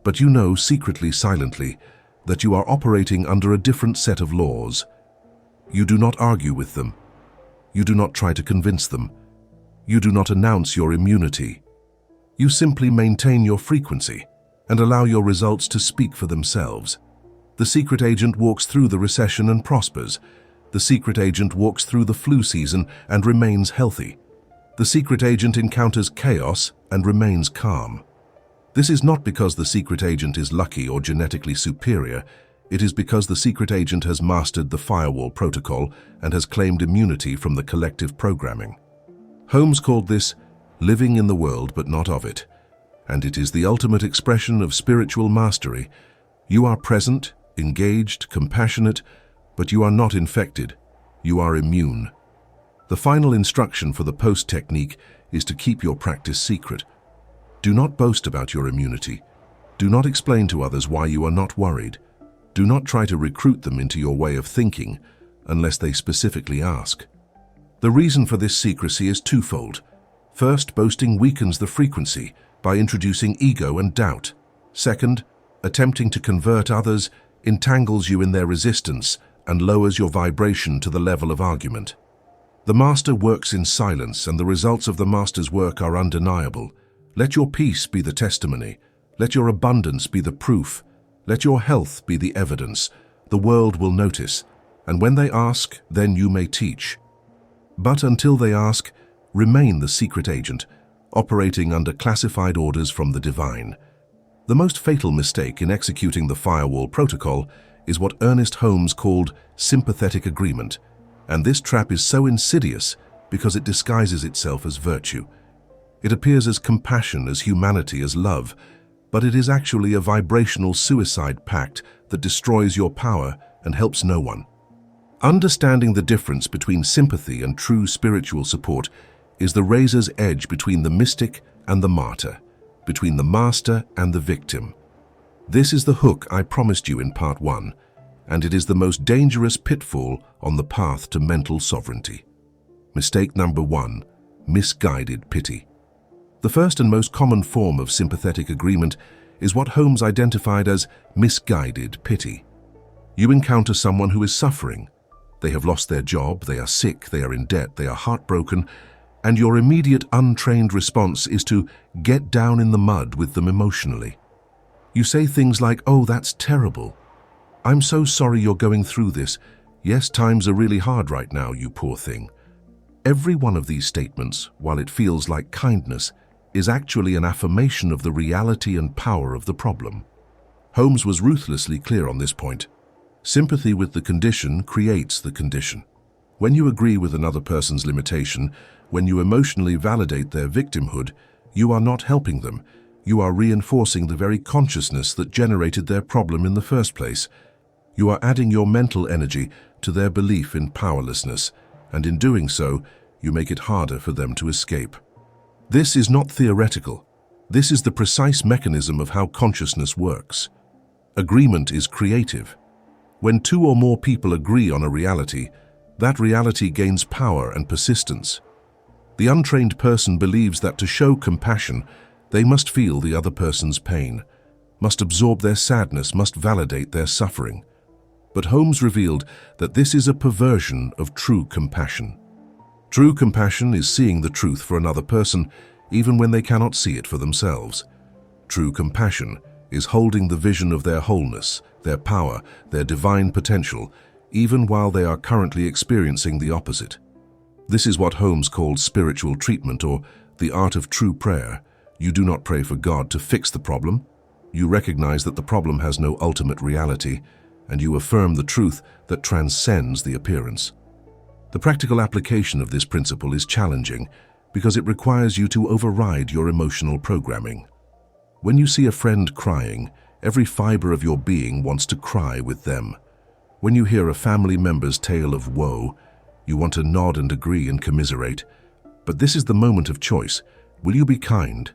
but you know secretly, silently, that you are operating under a different set of laws. You do not argue with them. You do not try to convince them. You do not announce your immunity. You simply maintain your frequency and allow your results to speak for themselves. The secret agent walks through the recession and prospers. The secret agent walks through the flu season and remains healthy. The secret agent encounters chaos and remains calm. This is not because the secret agent is lucky or genetically superior. It is because the secret agent has mastered the Firewall protocol and has claimed immunity from the collective programming. Holmes called this living in the world but not of it, and it is the ultimate expression of spiritual mastery. You are present, engaged, compassionate, but you are not infected. You are immune. The final instruction for the post technique is to keep your practice secret. Do not boast about your immunity. Do not explain to others why you are not worried. Do not try to recruit them into your way of thinking unless they specifically ask. The reason for this secrecy is twofold. First, boasting weakens the frequency by introducing ego and doubt. Second, attempting to convert others entangles you in their resistance and lowers your vibration to the level of argument. The master works in silence, and the results of the master's work are undeniable. Let your peace be the testimony. Let your abundance be the proof. Let your health be the evidence. The world will notice, and when they ask, then you may teach. But until they ask, remain the secret agent, operating under classified orders from the divine. The most fatal mistake in executing the Firewall protocol is what Ernest Holmes called sympathetic agreement, and this trap is so insidious because it disguises itself as virtue. It appears as compassion, as humanity, as love, but it is actually a vibrational suicide pact that destroys your power and helps no one. Understanding the difference between sympathy and true spiritual support is the razor's edge between the mystic and the martyr. between the master and the victim. This is the hook I promised you in part 1, and it is the most dangerous pitfall on the path to mental sovereignty. Mistake number 1, misguided pity. The first and most common form of sympathetic agreement is what Holmes identified as misguided pity. You encounter someone who is suffering. They have lost their job, they are sick, they are in debt, they are heartbroken, and your immediate untrained response is to get down in the mud with them emotionally. You say things like, "Oh, that's terrible. I'm so sorry you're going through this. Yes, times are really hard right now, you poor thing." Every one of these statements, while it feels like kindness, is actually an affirmation of the reality and power of the problem. Holmes was ruthlessly clear on this point. Sympathy with the condition creates the condition. When you agree with another person's limitation, when you emotionally validate their victimhood, you are not helping them. You are reinforcing the very consciousness that generated their problem in the first place. You are adding your mental energy to their belief in powerlessness, and in doing so, you make it harder for them to escape. This is not theoretical. This is the precise mechanism of how consciousness works. Agreement is creative. When 2 or more people agree on a reality, that reality gains power and persistence. The untrained person believes that to show compassion, they must feel the other person's pain, must absorb their sadness, must validate their suffering. But Holmes revealed that this is a perversion of true compassion. True compassion is seeing the truth for another person, even when they cannot see it for themselves. True compassion is holding the vision of their wholeness, their power, their divine potential, even while they are currently experiencing the opposite. This is what Holmes called spiritual treatment, or the art of true prayer. You do not pray for God to fix the problem. You recognize that the problem has no ultimate reality, and you affirm the truth that transcends the appearance. The practical application of this principle is challenging because it requires you to override your emotional programming. When you see a friend crying, every fiber of your being wants to cry with them. When you hear a family member's tale of woe, you want to nod and agree and commiserate. But this is the moment of choice. Will you be kind,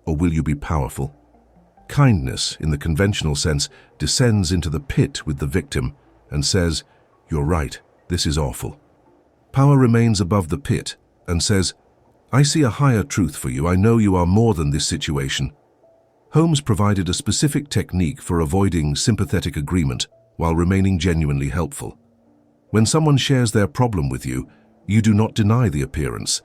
or will you be powerful? Kindness, in the conventional sense, descends into the pit with the victim and says, "You're right, this is awful." Power remains above the pit and says, "I see a higher truth for you. I know you are more than this situation." Holmes provided a specific technique for avoiding sympathetic agreement while remaining genuinely helpful. When someone shares their problem with you, you do not deny the appearance.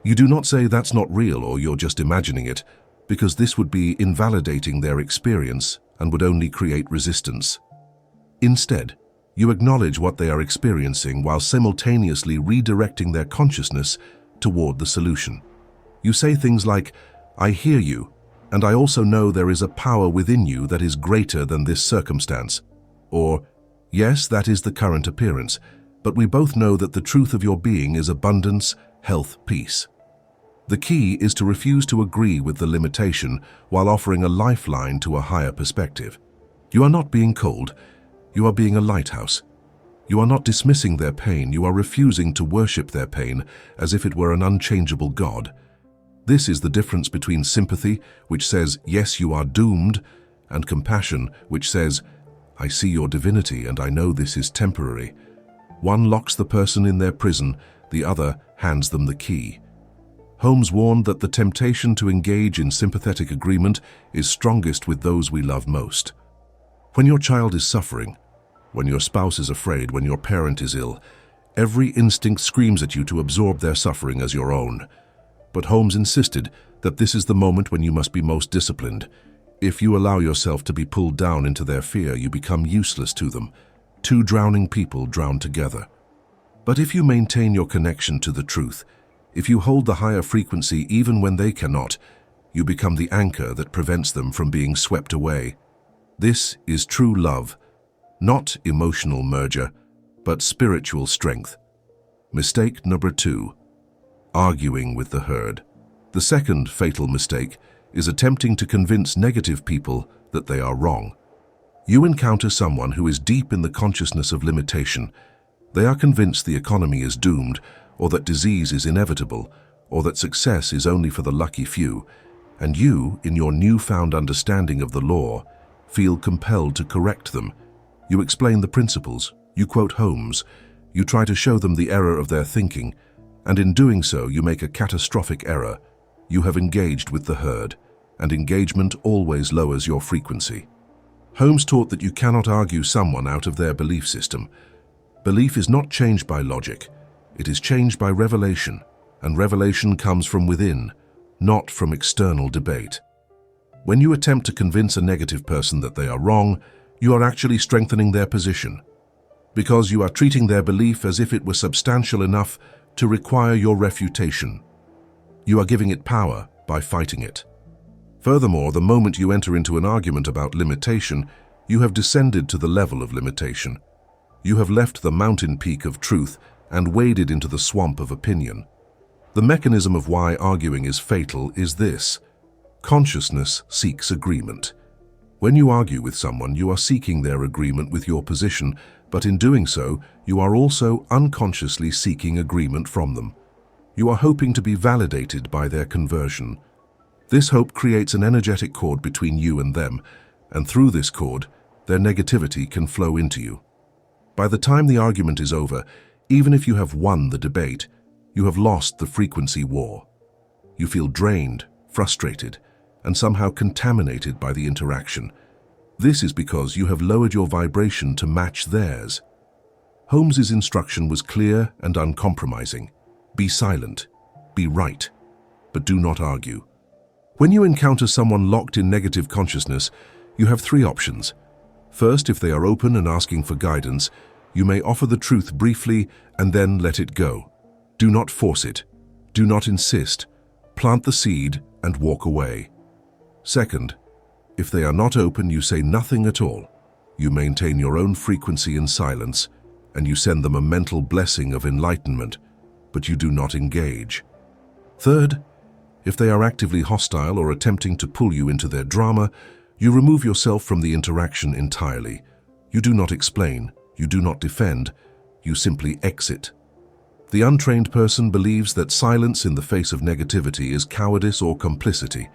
You do not say that's not real or you're just imagining it, because this would be invalidating their experience and would only create resistance. Instead, you acknowledge what they are experiencing while simultaneously redirecting their consciousness toward the solution. You say things like, "I hear you, and I also know there is a power within you that is greater than this circumstance." Or, "Yes, that is the current appearance, but we both know that the truth of your being is abundance, health, peace." The key is to refuse to agree with the limitation while offering a lifeline to a higher perspective. You are not being cold, you are being a lighthouse. You are not dismissing their pain, you are refusing to worship their pain as if it were an unchangeable God. This is the difference between sympathy, which says, "Yes, you are doomed," and compassion, which says, "I see your divinity and I know this is temporary." One locks the person in their prison, the other hands them the key. Holmes warned that the temptation to engage in sympathetic agreement is strongest with those we love most. When your child is suffering, when your spouse is afraid, when your parent is ill, every instinct screams at you to absorb their suffering as your own. But Holmes insisted that this is the moment when you must be most disciplined. If you allow yourself to be pulled down into their fear, you become useless to them. 2 drowning people drown together. But if you maintain your connection to the truth, if you hold the higher frequency even when they cannot, you become the anchor that prevents them from being swept away. This is true love, not emotional merger, but spiritual strength. Mistake number 2, arguing with the herd. The second fatal mistake is attempting to convince negative people that they are wrong. You encounter someone who is deep in the consciousness of limitation. They are convinced the economy is doomed, or that disease is inevitable, or that success is only for the lucky few. and you, in your newfound understanding of the law, feel compelled to correct them. You explain the principles, you quote Holmes, you try to show them the error of their thinking, and in doing so you make a catastrophic error. You have engaged with the herd, and engagement always lowers your frequency. Holmes taught that you cannot argue someone out of their belief system. Belief is not changed by logic, it is changed by revelation, and revelation comes from within, not from external debate. When you attempt to convince a negative person that they are wrong, you are actually strengthening their position, because you are treating their belief as if it were substantial enough to require your refutation. You are giving it power by fighting it. Furthermore, the moment you enter into an argument about limitation, you have descended to the level of limitation. You have left the mountain peak of truth and waded into the swamp of opinion. The mechanism of why arguing is fatal is this: consciousness seeks agreement. When you argue with someone, you are seeking their agreement with your position, but in doing so, you are also unconsciously seeking agreement from them. You are hoping to be validated by their conversion. This hope creates an energetic cord between you and them, and through this cord, their negativity can flow into you. By the time the argument is over, even if you have won the debate, you have lost the frequency war. You feel drained, frustrated, and somehow contaminated by the interaction. This is because you have lowered your vibration to match theirs. Holmes's instruction was clear and uncompromising. Be silent, be right, but do not argue. When you encounter someone locked in negative consciousness, you have three options. First, if they are open and asking for guidance, you may offer the truth briefly and then let it go. Do not force it. Do not insist. Plant the seed and walk away. Second, if they are not open, you say nothing at all. You maintain your own frequency in silence, and you send them a mental blessing of enlightenment, but you do not engage. Third, if they are actively hostile or attempting to pull you into their drama, you remove yourself from the interaction entirely. You do not explain, you do not defend, you simply exit. The untrained person believes that silence in the face of negativity is cowardice or complicity,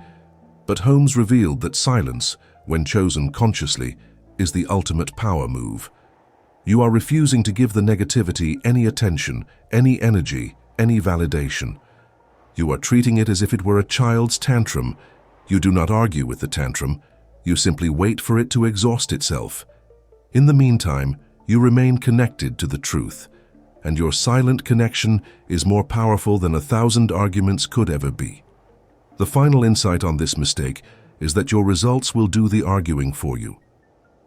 but Holmes revealed that silence, when chosen consciously, is the ultimate power move. You are refusing to give the negativity any attention, any energy, any validation. You are treating it as if it were a child's tantrum. You do not argue with the tantrum. You simply wait for it to exhaust itself. In the meantime, you remain connected to the truth, and your silent connection is more powerful than 1,000 arguments could ever be. The final insight on this mistake is that your results will do the arguing for you.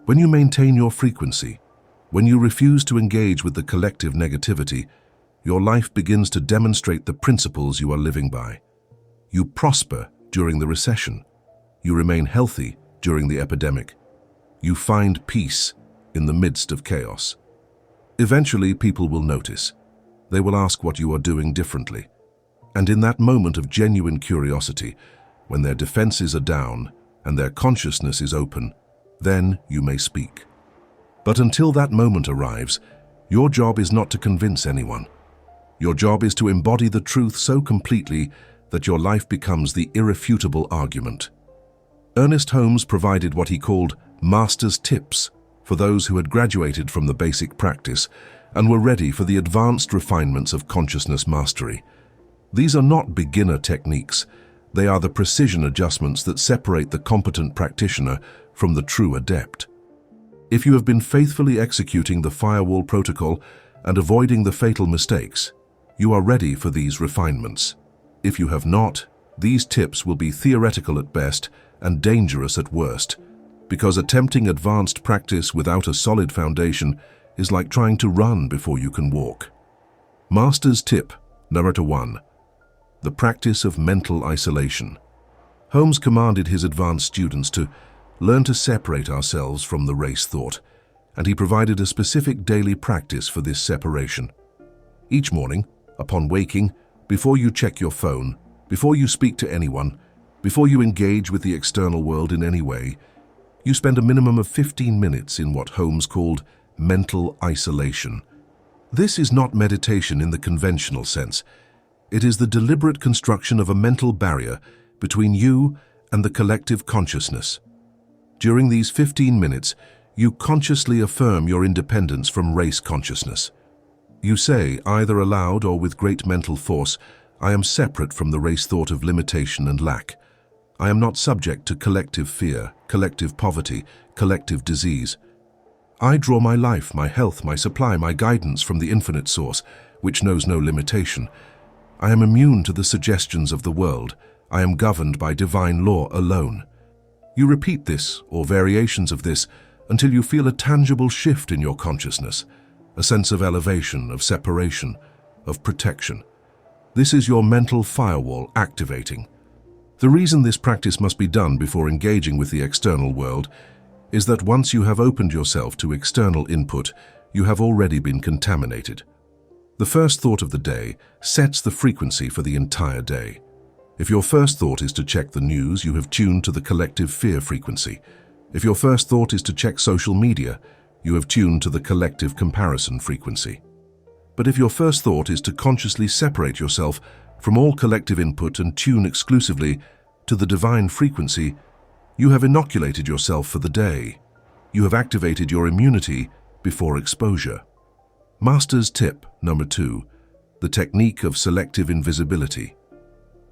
When you maintain your frequency, when you refuse to engage with the collective negativity, your life begins to demonstrate the principles you are living by. You prosper during the recession. You remain healthy during the epidemic. You find peace in the midst of chaos. Eventually, people will notice. They will ask what you are doing differently. And in that moment of genuine curiosity, when their defenses are down and their consciousness is open, then you may speak. But until that moment arrives, your job is not to convince anyone. Your job is to embody the truth so completely that your life becomes the irrefutable argument. Ernest Holmes provided what he called master's tips for those who had graduated from the basic practice and were ready for the advanced refinements of consciousness mastery. These are not beginner techniques. They are the precision adjustments that separate the competent practitioner from the true adept. If you have been faithfully executing the Firewall protocol and avoiding the fatal mistakes, you are ready for these refinements. If you have not, these tips will be theoretical at best and dangerous at worst, because attempting advanced practice without a solid foundation is like trying to run before you can walk. Master's tip number 1. The practice of mental isolation. Holmes commanded his advanced students to learn to separate ourselves from the race thought, and he provided a specific daily practice for this separation. Each morning, upon waking, before you check your phone, before you speak to anyone, before you engage with the external world in any way, you spend a minimum of 15 minutes in what Holmes called mental isolation. This is not meditation in the conventional sense. It is the deliberate construction of a mental barrier between you and the collective consciousness. During these 15 minutes, you consciously affirm your independence from race consciousness. You say, either aloud or with great mental force, I am separate from the race thought of limitation and lack. I am not subject to collective fear, collective poverty, collective disease. I draw my life, my health, my supply, my guidance from the infinite source, which knows no limitation. I am immune to the suggestions of the world. I am governed by divine law alone. You repeat this, or variations of this, until you feel a tangible shift in your consciousness, a sense of elevation, of separation, of protection. This is your mental firewall activating. The reason this practice must be done before engaging with the external world is that once you have opened yourself to external input, you have already been contaminated. The first thought of the day sets the frequency for the entire day. If your first thought is to check the news, you have tuned to the collective fear frequency. If your first thought is to check social media, you have tuned to the collective comparison frequency. But if your first thought is to consciously separate yourself from all collective input and tune exclusively to the divine frequency, you have inoculated yourself for the day. You have activated your immunity before exposure. Master's tip number 2, the technique of selective invisibility.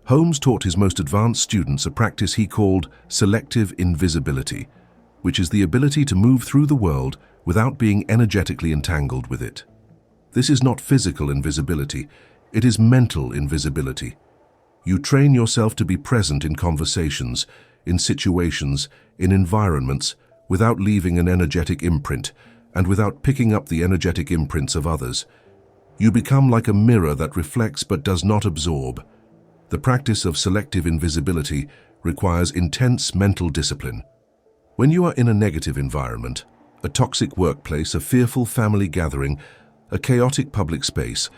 Holmes taught his most advanced students a practice he called selective invisibility, which is the ability to move through the world without being energetically entangled with it. This is not physical invisibility, it is mental invisibility. You train yourself to be present in conversations, in situations, in environments, without leaving an energetic imprint and without picking up the energetic imprints of others. You become like a mirror that reflects but does not absorb. The practice of selective invisibility requires intense mental discipline. When you are in a negative environment, a toxic workplace, a fearful family gathering, a chaotic public space,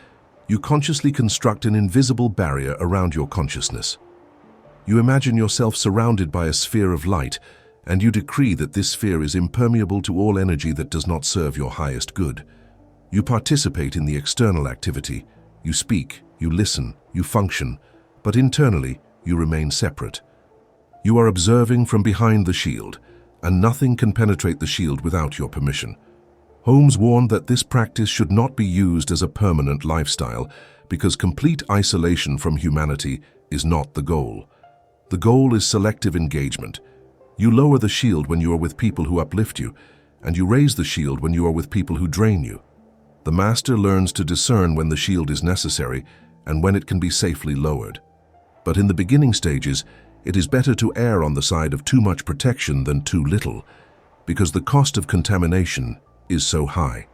you consciously construct an invisible barrier around your consciousness. You imagine yourself surrounded by a sphere of light, and you decree that this sphere is impermeable to all energy that does not serve your highest good. You participate in the external activity. You speak, you listen, you function, but internally you remain separate. You are observing from behind the shield, and nothing can penetrate the shield without your permission. Holmes warned that this practice should not be used as a permanent lifestyle because complete isolation from humanity is not the goal. The goal is selective engagement. You lower the shield when you are with people who uplift you, and you raise the shield when you are with people who drain you. The master learns to discern when the shield is necessary and when it can be safely lowered. But in the beginning stages, it is better to err on the side of too much protection than too little, because the cost of contamination is so high.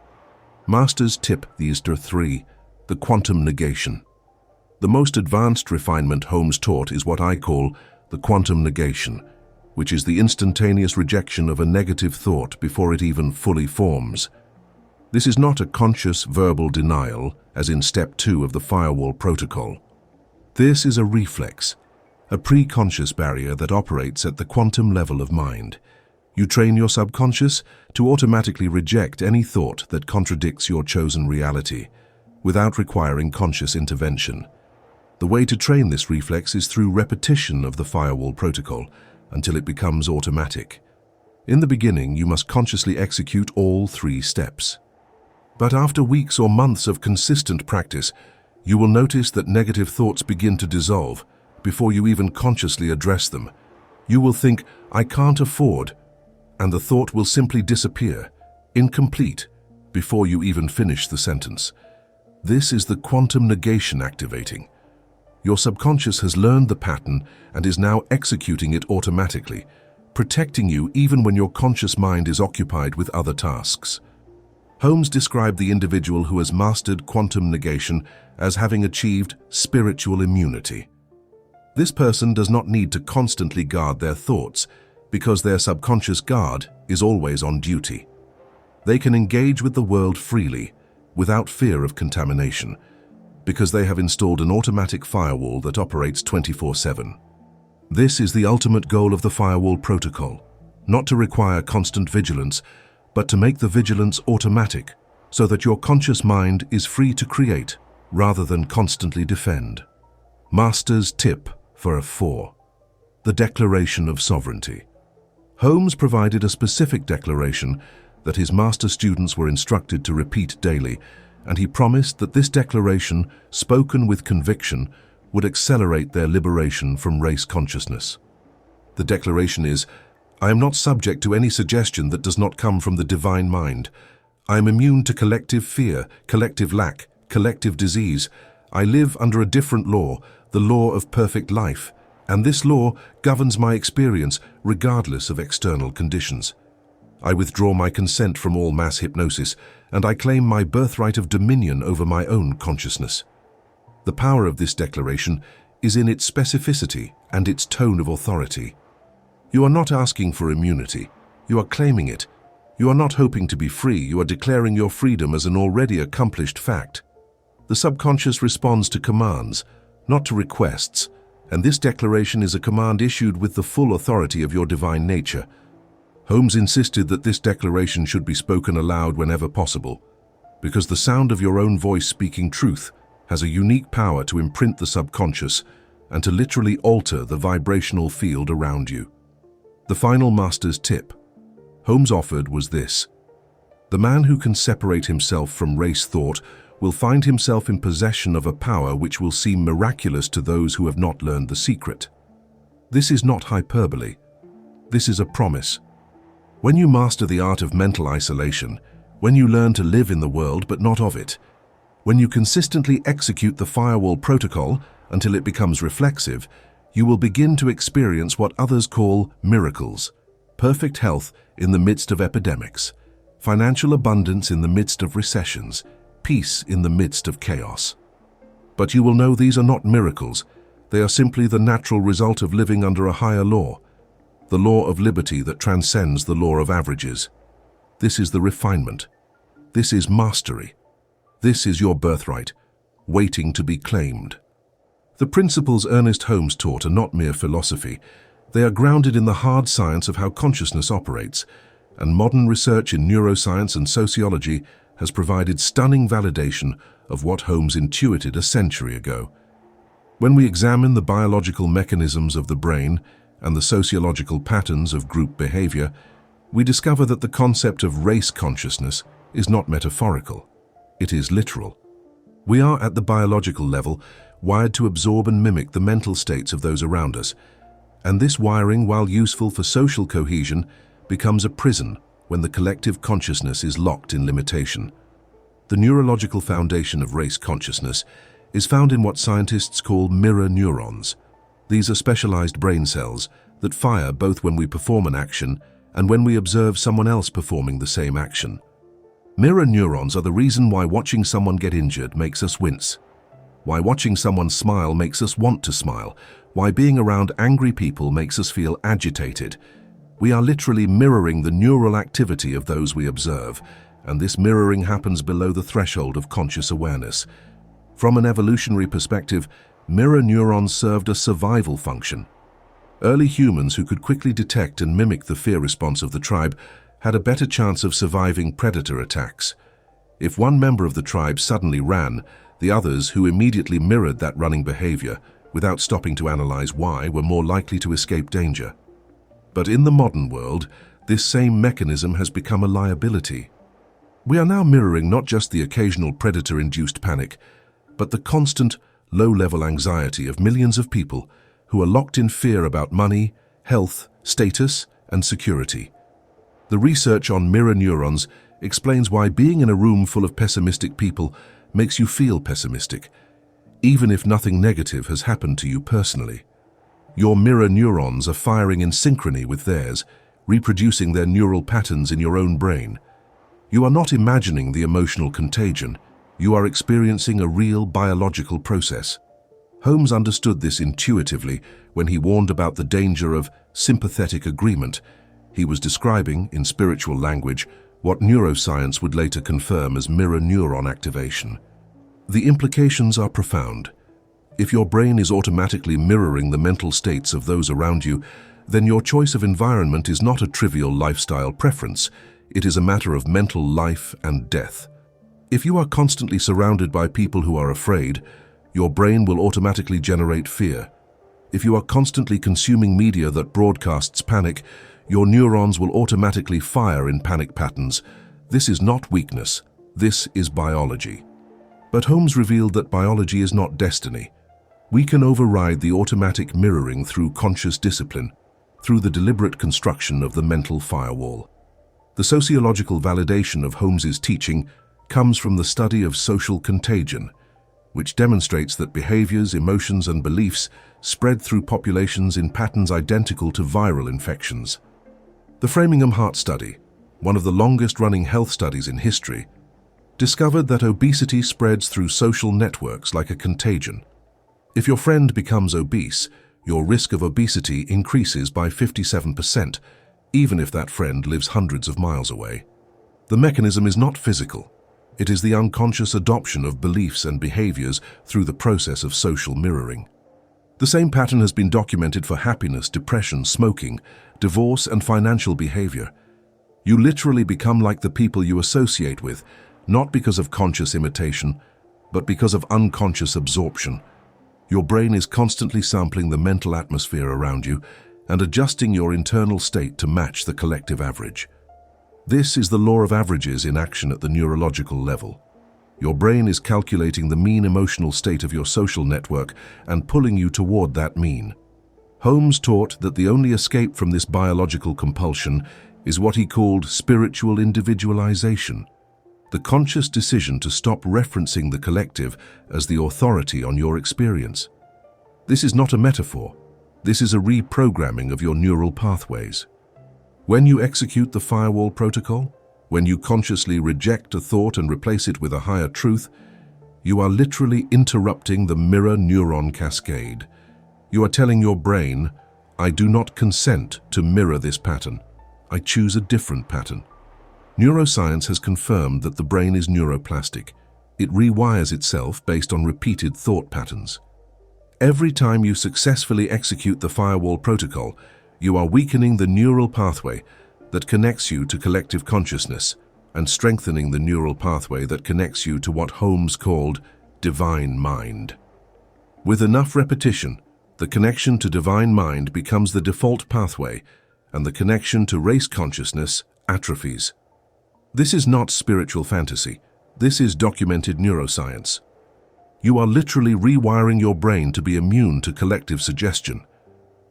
Master's tip these are 3, the quantum negation. The most advanced refinement Holmes taught is what I call the quantum negation, which is the instantaneous rejection of a negative thought before it even fully forms. This is not a conscious verbal denial, as in step 2 of the Firewall protocol. This is a reflex, a pre-conscious barrier that operates at the quantum level of mind. You train your subconscious to automatically reject any thought that contradicts your chosen reality, without requiring conscious intervention. The way to train this reflex is through repetition of the Firewall protocol until it becomes automatic. In the beginning, you must consciously execute all 3 steps. But after weeks or months of consistent practice, you will notice that negative thoughts begin to dissolve before you even consciously address them. You will think, I can't afford, and the thought will simply disappear, incomplete, before you even finish the sentence. This is the quantum negation activating. Your subconscious has learned the pattern and is now executing it automatically, protecting you even when your conscious mind is occupied with other tasks. Holmes described the individual who has mastered quantum negation as having achieved spiritual immunity. This person does not need to constantly guard their thoughts because their subconscious guard is always on duty. They can engage with the world freely, without fear of contamination, because they have installed an automatic firewall that operates 24/7. This is the ultimate goal of the Firewall protocol, not to require constant vigilance, but to make the vigilance automatic so that your conscious mind is free to create rather than constantly defend. Master's tip for a 4. The Declaration of Sovereignty. Holmes provided a specific declaration that his master students were instructed to repeat daily, and he promised that this declaration, spoken with conviction, would accelerate their liberation from race consciousness. The declaration is, "I am not subject to any suggestion that does not come from the divine mind. I am immune to collective fear, collective lack, collective disease. I live under a different law, the law of perfect life, and this law governs my experience regardless of external conditions. I withdraw my consent from all mass hypnosis, and I claim my birthright of dominion over my own consciousness." The power of this declaration is in its specificity and its tone of authority. You are not asking for immunity. You are claiming it. You are not hoping to be free. You are declaring your freedom as an already accomplished fact. The subconscious responds to commands, not to requests, and this declaration is a command issued with the full authority of your divine nature. Holmes insisted that this declaration should be spoken aloud whenever possible, because the sound of your own voice speaking truth has a unique power to imprint the subconscious and to literally alter the vibrational field around you. The final master's tip Holmes offered was this: the man who can separate himself from race thought will find himself in possession of a power which will seem miraculous to those who have not learned the secret. This is not hyperbole. This is a promise. When you master the art of mental isolation, when you learn to live in the world but not of it, when you consistently execute the Firewall protocol until it becomes reflexive, you will begin to experience what others call miracles: perfect health in the midst of epidemics, financial abundance in the midst of recessions, peace in the midst of chaos. But you will know these are not miracles. They are simply the natural result of living under a higher law, the law of liberty that transcends the law of averages. This is the refinement. This is mastery. This is your birthright, waiting to be claimed. The principles Ernest Holmes taught are not mere philosophy. They are grounded in the hard science of how consciousness operates, and modern research in neuroscience and sociology has provided stunning validation of what Holmes intuited a century ago. When we examine the biological mechanisms of the brain and the sociological patterns of group behavior, we discover that the concept of race consciousness is not metaphorical. It is literal. We are, at the biological level, wired to absorb and mimic the mental states of those around us, and this wiring, while useful for social cohesion, becomes a prison when the collective consciousness is locked in limitation. The neurological foundation of race consciousness is found in what scientists call mirror neurons. These are specialized brain cells that fire both when we perform an action and when we observe someone else performing the same action. Mirror neurons are the reason why watching someone get injured makes us wince, why watching someone smile makes us want to smile, why being around angry people makes us feel agitated. We are literally mirroring the neural activity of those we observe, and this mirroring happens below the threshold of conscious awareness. From an evolutionary perspective, mirror neurons served a survival function. Early humans who could quickly detect and mimic the fear response of the tribe had a better chance of surviving predator attacks. If one member of the tribe suddenly ran, the others, who immediately mirrored that running behavior without stopping to analyze why, were more likely to escape danger. But in the modern world, this same mechanism has become a liability. We are now mirroring not just the occasional predator-induced panic, but the constant, low-level anxiety of millions of people who are locked in fear about money, health, status, and security. The research on mirror neurons explains why being in a room full of pessimistic people makes you feel pessimistic, even if nothing negative has happened to you personally. Your mirror neurons are firing in synchrony with theirs, reproducing their neural patterns in your own brain. You are not imagining the emotional contagion. You are experiencing a real biological process. Holmes understood this intuitively when he warned about the danger of sympathetic agreement. He was describing, in spiritual language, what neuroscience would later confirm as mirror neuron activation. The implications are profound. If your brain is automatically mirroring the mental states of those around you, then your choice of environment is not a trivial lifestyle preference. It is a matter of mental life and death. If you are constantly surrounded by people who are afraid, your brain will automatically generate fear. If you are constantly consuming media that broadcasts panic, your neurons will automatically fire in panic patterns. This is not weakness. This is biology. But Holmes revealed that biology is not destiny. We can override the automatic mirroring through conscious discipline, through the deliberate construction of the mental firewall. The sociological validation of Holmes's teaching comes from the study of social contagion, which demonstrates that behaviors, emotions, and beliefs spread through populations in patterns identical to viral infections. The Framingham Heart Study, one of the longest-running health studies in history, discovered that obesity spreads through social networks like a contagion. If your friend becomes obese, your risk of obesity increases by 57%, even if that friend lives hundreds of miles away. The mechanism is not physical. It is the unconscious adoption of beliefs and behaviors through the process of social mirroring. The same pattern has been documented for happiness, depression, smoking, divorce, and financial behavior. You literally become like the people you associate with, not because of conscious imitation, but because of unconscious absorption. Your brain is constantly sampling the mental atmosphere around you and adjusting your internal state to match the collective average. This is the law of averages in action at the neurological level. Your brain is calculating the mean emotional state of your social network and pulling you toward that mean. Holmes taught that the only escape from this biological compulsion is what he called spiritual individualization, the conscious decision to stop referencing the collective as the authority on your experience. This is not a metaphor. This is a reprogramming of your neural pathways. When you execute the firewall protocol, when you consciously reject a thought and replace it with a higher truth, you are literally interrupting the mirror neuron cascade. You are telling your brain, I do not consent to mirror this pattern. I choose a different pattern. Neuroscience has confirmed that the brain is neuroplastic. It rewires itself based on repeated thought patterns. Every time you successfully execute the firewall protocol, you are weakening the neural pathway that connects you to collective consciousness and strengthening the neural pathway that connects you to what Holmes called divine mind. With enough repetition, the connection to divine mind becomes the default pathway, and the connection to race consciousness atrophies. This is not spiritual fantasy. This is documented neuroscience. You are literally rewiring your brain to be immune to collective suggestion.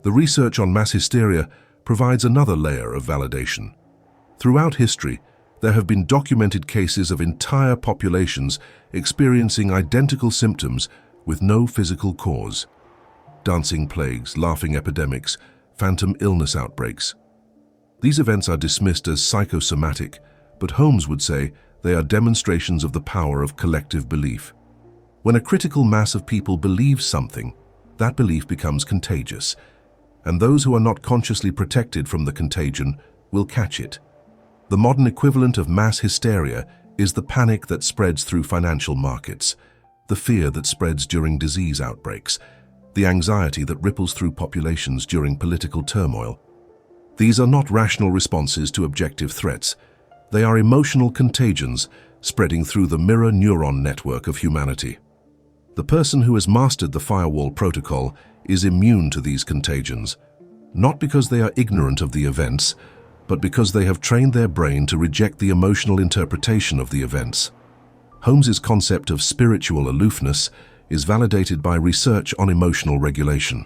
The research on mass hysteria provides another layer of validation. Throughout history, there have been documented cases of entire populations experiencing identical symptoms with no physical cause. Dancing plagues, laughing epidemics, phantom illness outbreaks. These events are dismissed as psychosomatic, but Holmes would say they are demonstrations of the power of collective belief. When a critical mass of people believes something, that belief becomes contagious, and those who are not consciously protected from the contagion will catch it. The modern equivalent of mass hysteria is the panic that spreads through financial markets, the fear that spreads during disease outbreaks, the anxiety that ripples through populations during political turmoil. These are not rational responses to objective threats. They are emotional contagions spreading through the mirror neuron network of humanity. The person who has mastered the firewall protocol is immune to these contagions, not because they are ignorant of the events, but because they have trained their brain to reject the emotional interpretation of the events. Holmes's concept of spiritual aloofness is validated by research on emotional regulation.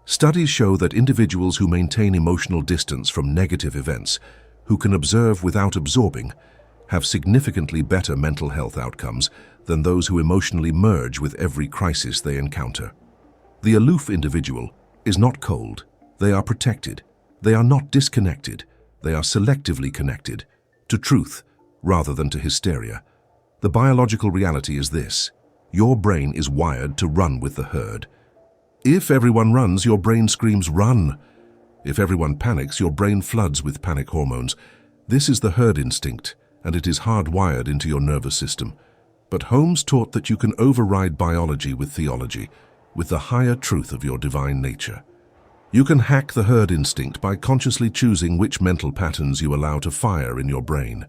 Studies show that individuals who maintain emotional distance from negative events, who can observe without absorbing, have significantly better mental health outcomes than those who emotionally merge with every crisis they encounter. The aloof individual is not cold. They are protected. They are not disconnected. They are selectively connected to truth rather than to hysteria. The biological reality is this: your brain is wired to run with the herd. If everyone runs, your brain screams, "Run!" If everyone panics, your brain floods with panic hormones. This is the herd instinct, and it is hardwired into your nervous system. But Holmes taught that you can override biology with theology, with the higher truth of your divine nature. You can hack the herd instinct by consciously choosing which mental patterns you allow to fire in your brain.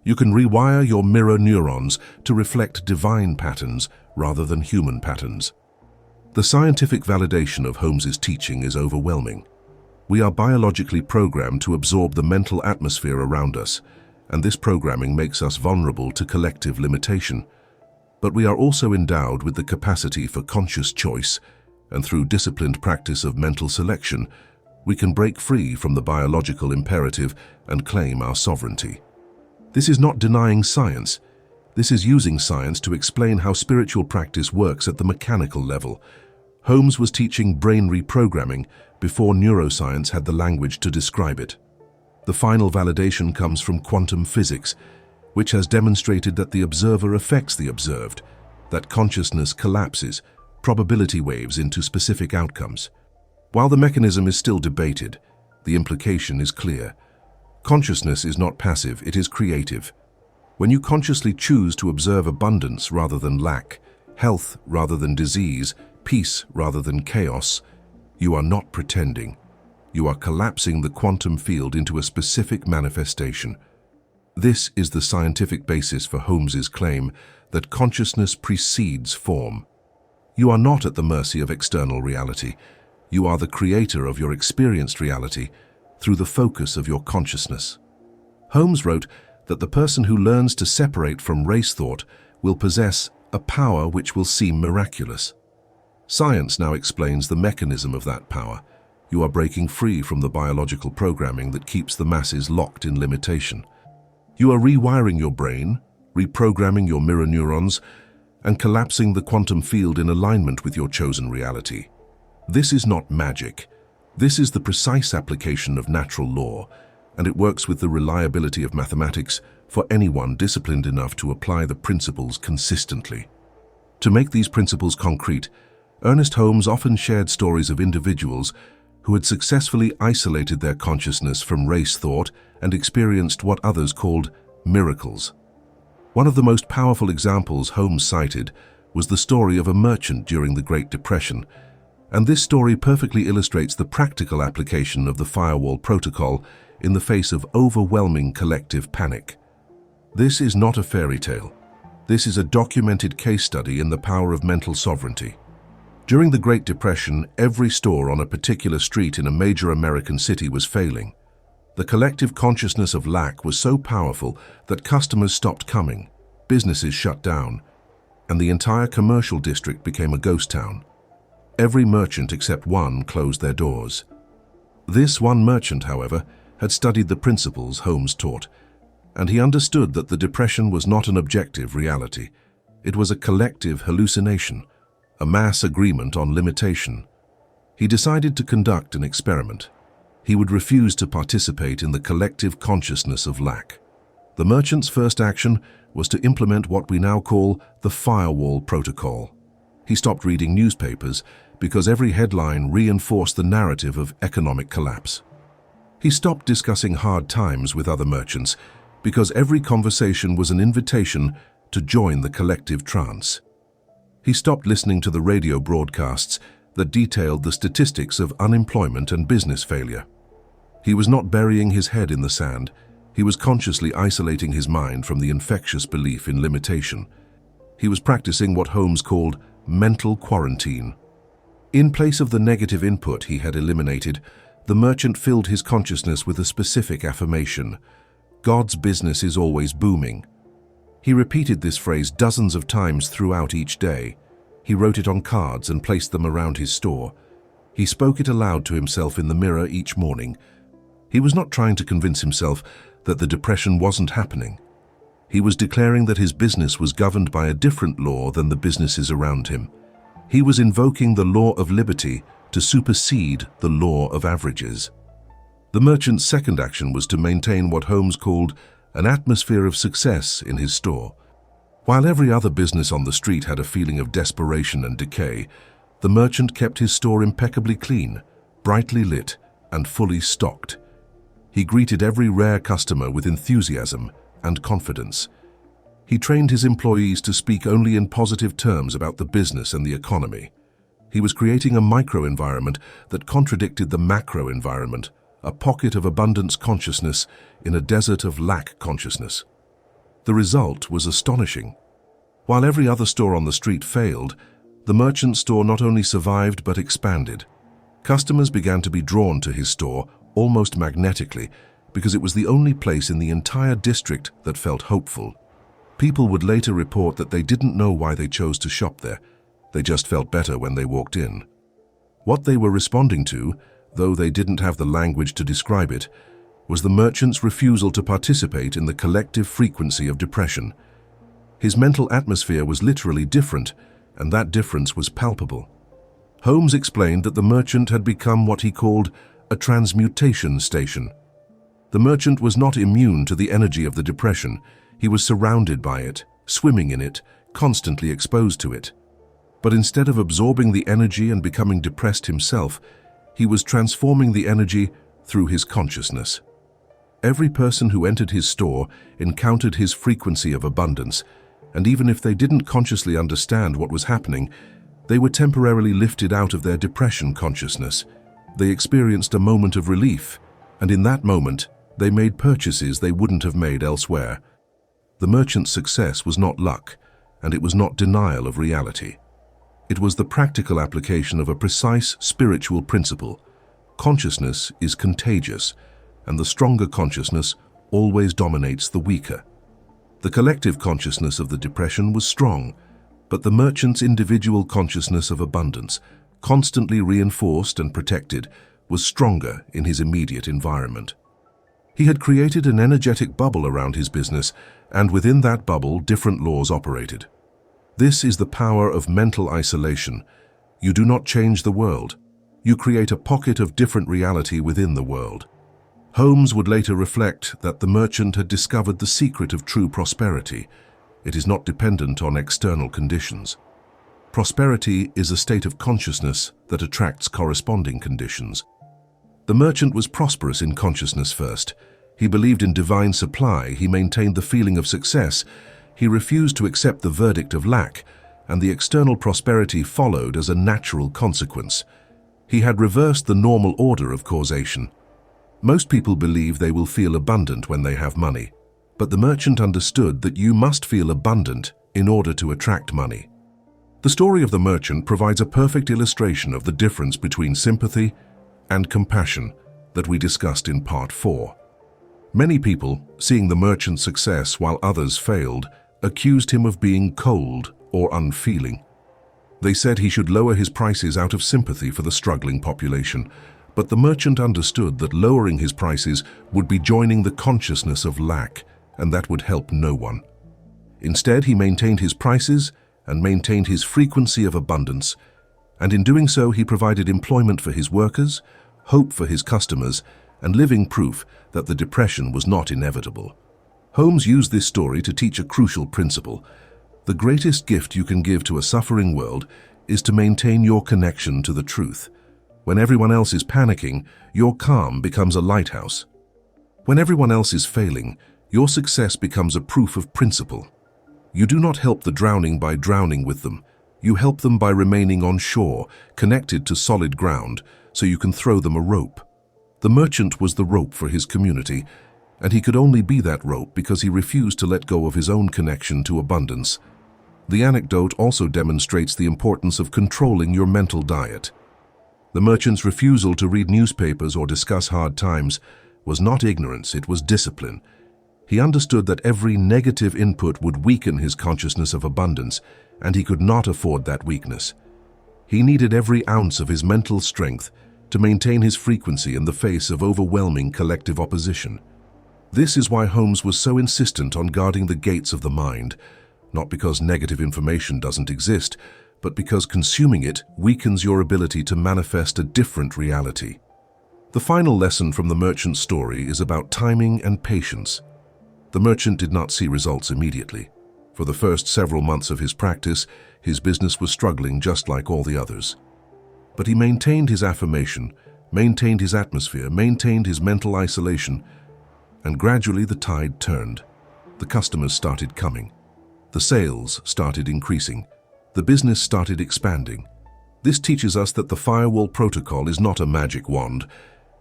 You can rewire your mirror neurons to reflect divine patterns rather than human patterns. The scientific validation of Holmes's teaching is overwhelming. We are biologically programmed to absorb the mental atmosphere around us, and this programming makes us vulnerable to collective limitation. But we are also endowed with the capacity for conscious choice, and through disciplined practice of mental selection, we can break free from the biological imperative and claim our sovereignty. This is not denying science. This is using science to explain how spiritual practice works at the mechanical level. Holmes was teaching brain reprogramming before neuroscience had the language to describe it. The final validation comes from quantum physics, which has demonstrated that the observer affects the observed, that consciousness collapses probability waves into specific outcomes. While the mechanism is still debated, the implication is clear. Consciousness is not passive, it is creative. When you consciously choose to observe abundance rather than lack, health rather than disease, peace rather than chaos, you are not pretending. You are collapsing the quantum field into a specific manifestation. This is the scientific basis for Holmes's claim that consciousness precedes form. You are not at the mercy of external reality. You are the creator of your experienced reality through the focus of your consciousness. Holmes wrote that the person who learns to separate from race thought will possess a power which will seem miraculous. Science now explains the mechanism of that power. You are breaking free from the biological programming that keeps the masses locked in limitation. You are rewiring your brain, reprogramming your mirror neurons, and collapsing the quantum field in alignment with your chosen reality. This is not magic. This is the precise application of natural law, and it works with the reliability of mathematics for anyone disciplined enough to apply the principles consistently. To make these principles concrete, Ernest Holmes often shared stories of individuals who had successfully isolated their consciousness from race thought and experienced what others called miracles. One of the most powerful examples Holmes cited was the story of a merchant during the Great Depression, and this story perfectly illustrates the practical application of the Firewall protocol in the face of overwhelming collective panic. This is not a fairy tale. This is a documented case study in the power of mental sovereignty. During the Great Depression, every store on a particular street in a major American city was failing. The collective consciousness of lack was so powerful that customers stopped coming, businesses shut down, and the entire commercial district became a ghost town. Every merchant except one closed their doors. This one merchant, however, had studied the principles Holmes taught, and he understood that the depression was not an objective reality. It was a collective hallucination, a mass agreement on limitation. He decided to conduct an experiment. He would refuse to participate in the collective consciousness of lack. The merchant's first action was to implement what we now call the Firewall protocol. He stopped reading newspapers because every headline reinforced the narrative of economic collapse. He stopped discussing hard times with other merchants because every conversation was an invitation to join the collective trance. He stopped listening to the radio broadcasts that detailed the statistics of unemployment and business failure. He was not burying his head in the sand. He was consciously isolating his mind from the infectious belief in limitation. He was practicing what Holmes called mental quarantine. In place of the negative input he had eliminated, the merchant filled his consciousness with a specific affirmation: God's business is always booming. He repeated this phrase dozens of times throughout each day. He wrote it on cards and placed them around his store. He spoke it aloud to himself in the mirror each morning. He was not trying to convince himself that the depression wasn't happening. He was declaring that his business was governed by a different law than the businesses around him. He was invoking the law of liberty to supersede the law of averages. The merchant's second action was to maintain what Holmes called an atmosphere of success in his store. While every other business on the street had a feeling of desperation and decay, the merchant kept his store impeccably clean, brightly lit, and fully stocked. He greeted every rare customer with enthusiasm and confidence. He trained his employees to speak only in positive terms about the business and the economy. He was creating a micro-environment that contradicted the macro-environment, a pocket of abundance consciousness in a desert of lack consciousness. The result was astonishing. While every other store on the street failed, The merchant's store not only survived but expanded. Customers began to be drawn to his store almost magnetically because it was the only place in the entire district that felt hopeful. People would later report that they didn't know why they chose to shop there. They just felt better when they walked in. What they were responding to, though they didn't have the language to describe it, was the merchant's refusal to participate in the collective frequency of depression. His mental atmosphere was literally different, and that difference was palpable. Holmes explained that the merchant had become what he called a transmutation station. The merchant was not immune to the energy of the depression. He was surrounded by it, swimming in it, constantly exposed to it. But instead of absorbing the energy and becoming depressed himself, he was transforming the energy through his consciousness. Every person who entered his store encountered his frequency of abundance, and even if they didn't consciously understand what was happening, they were temporarily lifted out of their depression consciousness. They experienced a moment of relief, and in that moment, they made purchases they wouldn't have made elsewhere. The merchant's success was not luck, and it was not denial of reality. It was the practical application of a precise spiritual principle. Consciousness is contagious, and the stronger consciousness always dominates the weaker. The collective consciousness of the depression was strong, but the merchant's individual consciousness of abundance, constantly reinforced and protected, was stronger in his immediate environment. He had created an energetic bubble around his business, and within that bubble, different laws operated. This is the power of mental isolation. You do not change the world. You create a pocket of different reality within the world. Holmes would later reflect that the merchant had discovered the secret of true prosperity. It is not dependent on external conditions. Prosperity is a state of consciousness that attracts corresponding conditions. The merchant was prosperous in consciousness first. He believed in divine supply. He maintained the feeling of success. He refused to accept the verdict of lack, and the external prosperity followed as a natural consequence. He had reversed the normal order of causation. Most people believe they will feel abundant when they have money, but the merchant understood that you must feel abundant in order to attract money. The story of the merchant provides a perfect illustration of the difference between sympathy and compassion that we discussed in Part 4. Many people, seeing the merchant's success while others failed, accused him of being cold or unfeeling. They said he should lower his prices out of sympathy for the struggling population, but the merchant understood that lowering his prices would be joining the consciousness of lack, and that would help no one. Instead, he maintained his prices and maintained his frequency of abundance, and in doing so he provided employment for his workers, hope for his customers, and living proof that the depression was not inevitable. Holmes used this story to teach a crucial principle. The greatest gift you can give to a suffering world is to maintain your connection to the truth. When everyone else is panicking, your calm becomes a lighthouse. When everyone else is failing, your success becomes a proof of principle. You do not help the drowning by drowning with them. You help them by remaining on shore, connected to solid ground, so you can throw them a rope. The merchant was the rope for his community, and he could only be that rope because he refused to let go of his own connection to abundance. The anecdote also demonstrates the importance of controlling your mental diet. The merchant's refusal to read newspapers or discuss hard times was not ignorance, it was discipline. He understood that every negative input would weaken his consciousness of abundance, and he could not afford that weakness. He needed every ounce of his mental strength to maintain his frequency in the face of overwhelming collective opposition. This is why Holmes was so insistent on guarding the gates of the mind, not because negative information doesn't exist, but because consuming it weakens your ability to manifest a different reality. The final lesson from the merchant's story is about timing and patience. The merchant did not see results immediately. For the first several months of his practice, his business was struggling just like all the others. But he maintained his affirmation, maintained his atmosphere, maintained his mental isolation, and gradually the tide turned. The customers started coming. The sales started increasing. The business started expanding. This teaches us that the Firewall protocol is not a magic wand.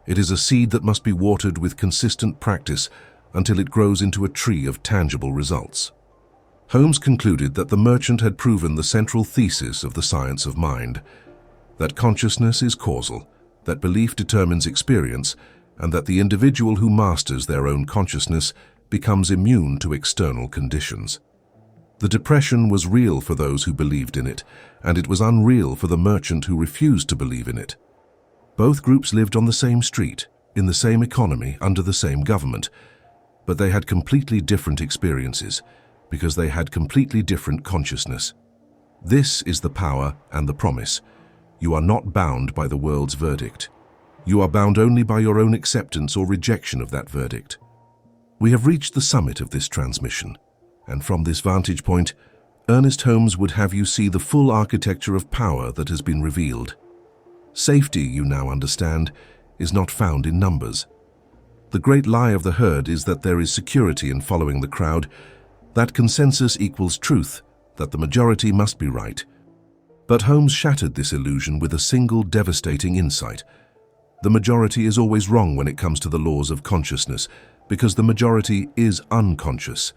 It is a seed that must be watered with consistent practice until it grows into a tree of tangible results. Holmes concluded that the merchant had proven the central thesis of the science of mind, that consciousness is causal, that belief determines experience, and that the individual who masters their own consciousness becomes immune to external conditions. The depression was real for those who believed in it, and it was unreal for the merchant who refused to believe in it. Both groups lived on the same street, in the same economy, under the same government, but they had completely different experiences because they had completely different consciousness. This is the power and the promise. You are not bound by the world's verdict. You are bound only by your own acceptance or rejection of that verdict. We have reached the summit of this transmission, and from this vantage point, Ernest Holmes would have you see the full architecture of power that has been revealed. Safety, you now understand, is not found in numbers. The great lie of the herd is that there is security in following the crowd, that consensus equals truth, that the majority must be right. But Holmes shattered this illusion with a single devastating insight. The majority is always wrong when it comes to the laws of consciousness, because the majority is unconscious.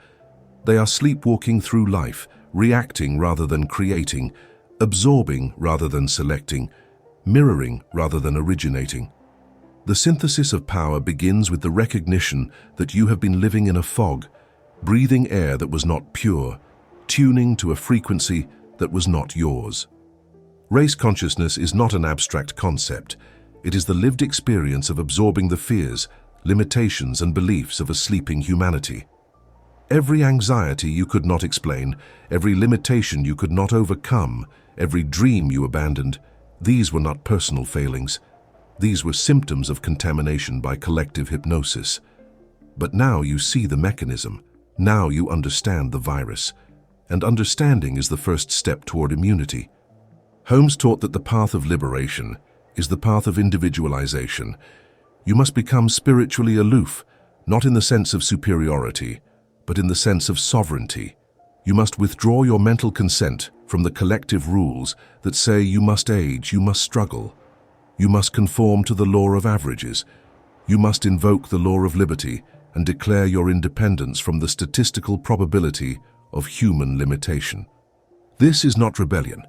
They are sleepwalking through life, reacting rather than creating, absorbing rather than selecting, mirroring rather than originating. The synthesis of power begins with the recognition that you have been living in a fog, breathing air that was not pure, tuning to a frequency that was not yours. Race consciousness is not an abstract concept. It is the lived experience of absorbing the fears, limitations, and beliefs of a sleeping humanity. Every anxiety you could not explain, every limitation you could not overcome, every dream you abandoned, these were not personal failings. These were symptoms of contamination by collective hypnosis. But now you see the mechanism. Now you understand the virus. And understanding is the first step toward immunity. Holmes taught that the path of liberation is the path of individualization. You must become spiritually aloof, not in the sense of superiority, but in the sense of sovereignty. You must withdraw your mental consent from the collective rules that say you must age, you must struggle, you must conform to the law of averages, you must invoke the law of liberty and declare your independence from the statistical probability of human limitation. This is not rebellion.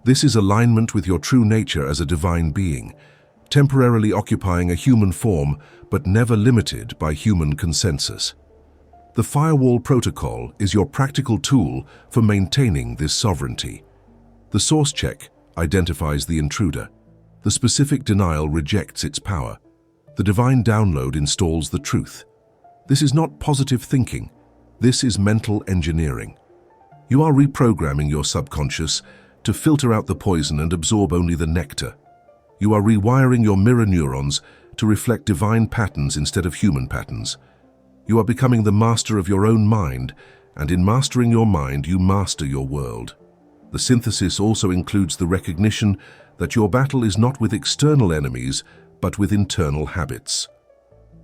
This is alignment with your true nature as a divine being, temporarily occupying a human form but never limited by human consensus. The Firewall protocol is your practical tool for maintaining this sovereignty. The source check identifies the intruder. The specific denial rejects its power. The divine download installs the truth. This is not positive thinking. This is mental engineering. You are reprogramming your subconscious to filter out the poison and absorb only the nectar. You are rewiring your mirror neurons to reflect divine patterns instead of human patterns. You are becoming the master of your own mind, and in mastering your mind, you master your world. The synthesis also includes the recognition that your battle is not with external enemies, but with internal habits.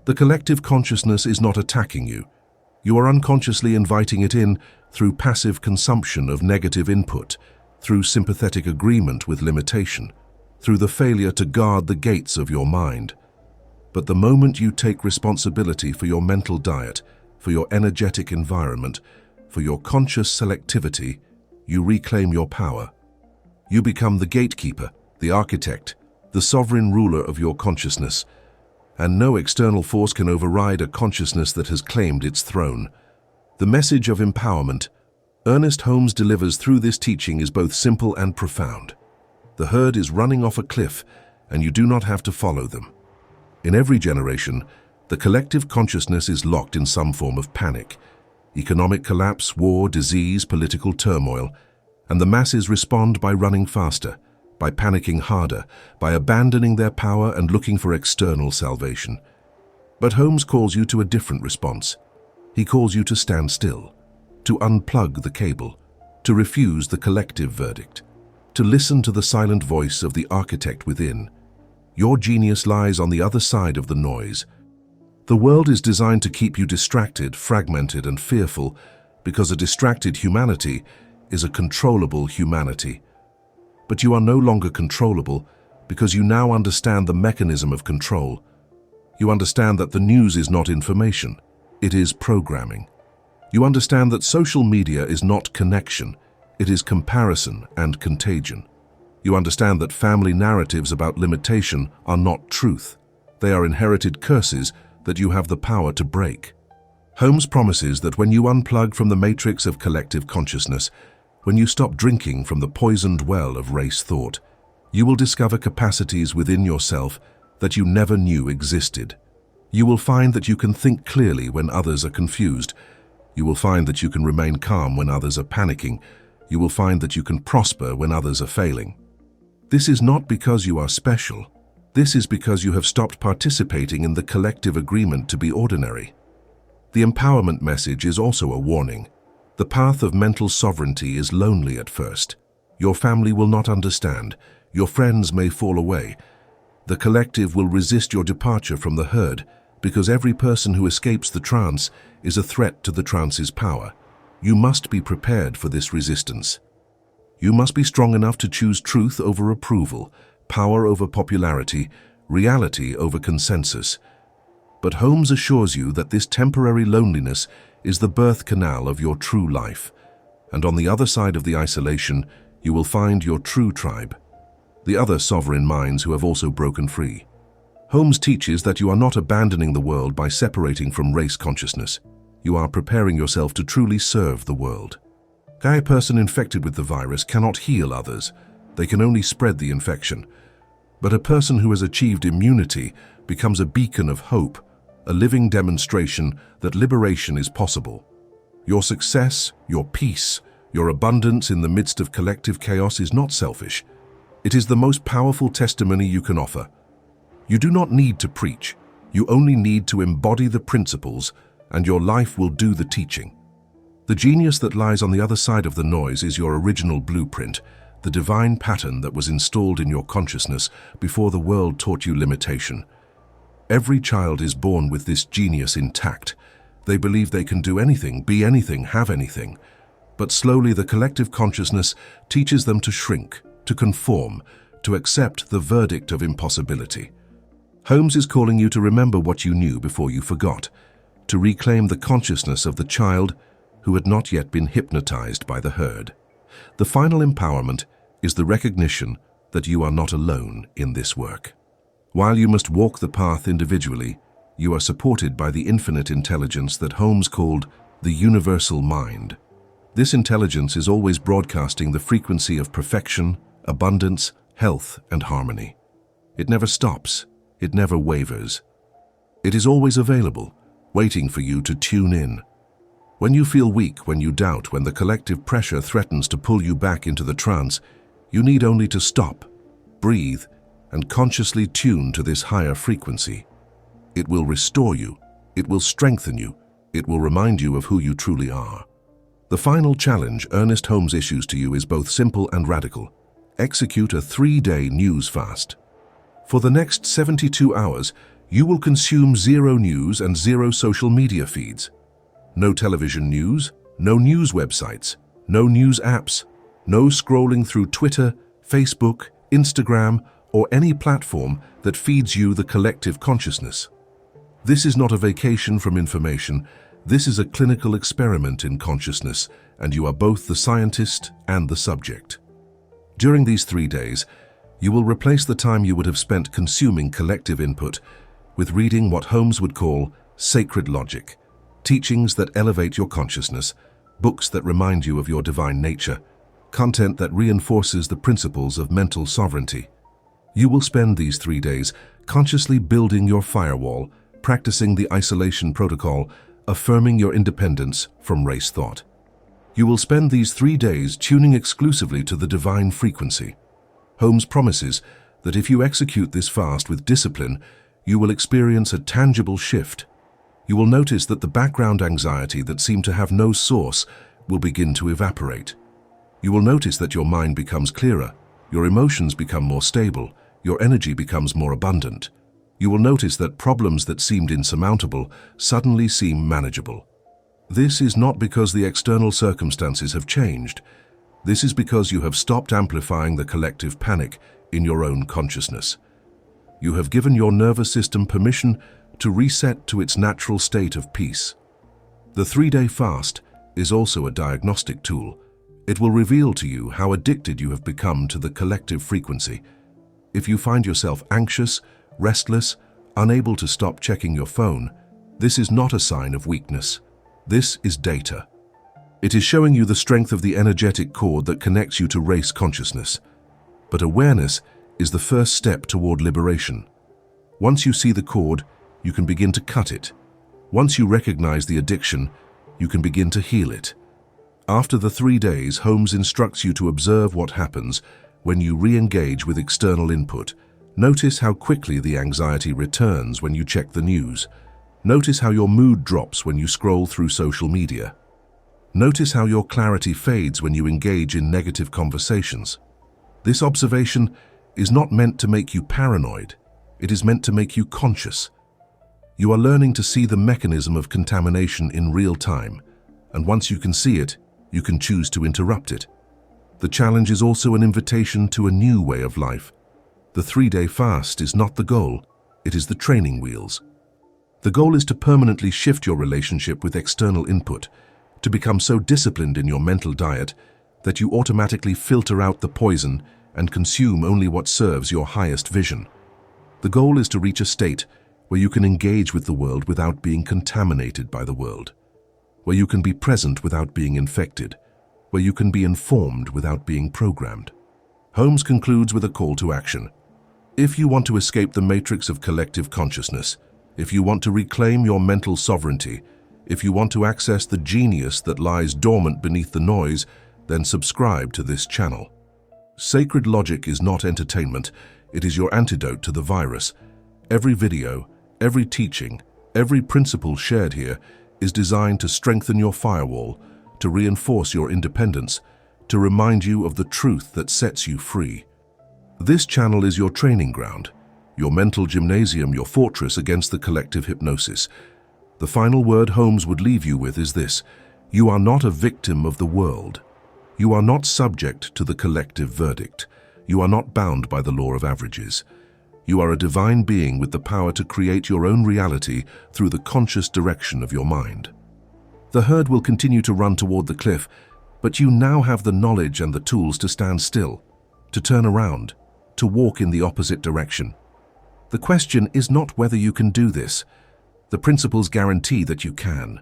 The collective consciousness is not attacking you. You are unconsciously inviting it in through passive consumption of negative input, through sympathetic agreement with limitation, through the failure to guard the gates of your mind. But the moment you take responsibility for your mental diet, for your energetic environment, for your conscious selectivity, you reclaim your power. You become the gatekeeper, the architect, the sovereign ruler of your consciousness, and no external force can override a consciousness that has claimed its throne. The message of empowerment Ernest Holmes delivers through this teaching is both simple and profound. The herd is running off a cliff, and you do not have to follow them. In every generation, the collective consciousness is locked in some form of panic. Economic collapse, war, disease, political turmoil, and the masses respond by running faster, by panicking harder, by abandoning their power and looking for external salvation. But Holmes calls you to a different response. He calls you to stand still, to unplug the cable, to refuse the collective verdict, to listen to the silent voice of the architect within. Your genius lies on the other side of the noise. The world is designed to keep you distracted, fragmented, and fearful, because a distracted humanity is a controllable humanity. But you are no longer controllable because you now understand the mechanism of control. You understand that the news is not information, it is programming. You understand that social media is not connection, it is comparison and contagion. You understand that family narratives about limitation are not truth. They are inherited curses that you have the power to break. Holmes promises that when you unplug from the matrix of collective consciousness, when you stop drinking from the poisoned well of race thought, you will discover capacities within yourself that you never knew existed. You will find that you can think clearly when others are confused. You will find that you can remain calm when others are panicking. You will find that you can prosper when others are failing. This is not because you are special. This is because you have stopped participating in the collective agreement to be ordinary. The empowerment message is also a warning. The path of mental sovereignty is lonely at first. Your family will not understand. Your friends may fall away. The collective will resist your departure from the herd because every person who escapes the trance is a threat to the trance's power. You must be prepared for this resistance. You must be strong enough to choose truth over approval, power over popularity, reality over consensus. But Holmes assures you that this temporary loneliness is the birth canal of your true life, and on the other side of the isolation, you will find your true tribe, the other sovereign minds who have also broken free. Holmes teaches that you are not abandoning the world by separating from race consciousness. You are preparing yourself to truly serve the world. A person infected with the virus cannot heal others. They can only spread the infection. But a person who has achieved immunity becomes a beacon of hope, a living demonstration that liberation is possible. Your success, your peace, your abundance in the midst of collective chaos is not selfish. It is the most powerful testimony you can offer. You do not need to preach. You only need to embody the principles, and your life will do the teaching. The genius that lies on the other side of the noise is your original blueprint, the divine pattern that was installed in your consciousness before the world taught you limitation. Every child is born with this genius intact. They believe they can do anything, be anything, have anything. But slowly the collective consciousness teaches them to shrink, to conform, to accept the verdict of impossibility. Holmes is calling you to remember what you knew before you forgot, to reclaim the consciousness of the child who had not yet been hypnotized by the herd. The final empowerment is the recognition that you are not alone in this work. While you must walk the path individually, you are supported by the infinite intelligence that Holmes called the universal mind. This intelligence is always broadcasting the frequency of perfection, abundance, health, and harmony. It never stops. It never wavers. It is always available, waiting for you to tune in. When you feel weak, when you doubt, when the collective pressure threatens to pull you back into the trance, you need only to stop, breathe, and consciously tune to this higher frequency. It will restore you, it will strengthen you, it will remind you of who you truly are. The final challenge Ernest Holmes issues to you is both simple and radical. Execute a 3-day news fast. For the next 72 hours, you will consume 0 news and 0 social media feeds. No television news, no news websites, no news apps, no scrolling through Twitter, Facebook, Instagram, or any platform that feeds you the collective consciousness. This is not a vacation from information. This is a clinical experiment in consciousness, and you are both the scientist and the subject. During these 3 days, you will replace the time you would have spent consuming collective input with reading what Holmes would call sacred logic, teachings that elevate your consciousness, books that remind you of your divine nature, content that reinforces the principles of mental sovereignty. You will spend these 3 days consciously building your firewall, practicing the isolation protocol, affirming your independence from race thought. You will spend these 3 days tuning exclusively to the divine frequency. Holmes promises that if you execute this fast with discipline, you will experience a tangible shift. You will notice that the background anxiety that seemed to have no source will begin to evaporate. You will notice that your mind becomes clearer, your emotions become more stable, your energy becomes more abundant. You will notice that problems that seemed insurmountable suddenly seem manageable. This is not because the external circumstances have changed. This is because you have stopped amplifying the collective panic in your own consciousness. You have given your nervous system permission to reset to its natural state of peace. The 3-day fast is also a diagnostic tool. It will reveal to you how addicted you have become to the collective frequency. If you find yourself anxious, restless, unable to stop checking your phone, this is not a sign of weakness. This is data. It is showing you the strength of the energetic cord that connects you to race consciousness. But awareness is the first step toward liberation. Once you see the cord, you can begin to cut it. Once you recognize the addiction, you can begin to heal it. After the 3 days, Holmes instructs you to observe what happens when you re-engage with external input. Notice how quickly the anxiety returns when you check the news. Notice how your mood drops when you scroll through social media. Notice how your clarity fades when you engage in negative conversations. This observation is not meant to make you paranoid. It is meant to make you conscious. You are learning to see the mechanism of contamination in real time, and once you can see it, you can choose to interrupt it. The challenge is also an invitation to a new way of life. The 3-day fast is not the goal, it is the training wheels. The goal is to permanently shift your relationship with external input, to become so disciplined in your mental diet that you automatically filter out the poison and consume only what serves your highest vision. The goal is to reach a state where you can engage with the world without being contaminated by the world, where you can be present without being infected, where you can be informed without being programmed. Holmes concludes with a call to action. If you want to escape the matrix of collective consciousness, if you want to reclaim your mental sovereignty, if you want to access the genius that lies dormant beneath the noise, then subscribe to this channel. Sacred logic is not entertainment, it is your antidote to the virus. Every video, every teaching, every principle shared here is designed to strengthen your firewall, to reinforce your independence, to remind you of the truth that sets you free. This channel is your training ground, your mental gymnasium, your fortress against the collective hypnosis. The final word Holmes would leave you with is this: you are not a victim of the world. You are not subject to the collective verdict. You are not bound by the law of averages. You are a divine being with the power to create your own reality through the conscious direction of your mind. The herd will continue to run toward the cliff, but you now have the knowledge and the tools to stand still, to turn around, to walk in the opposite direction. The question is not whether you can do this. The principles guarantee that you can.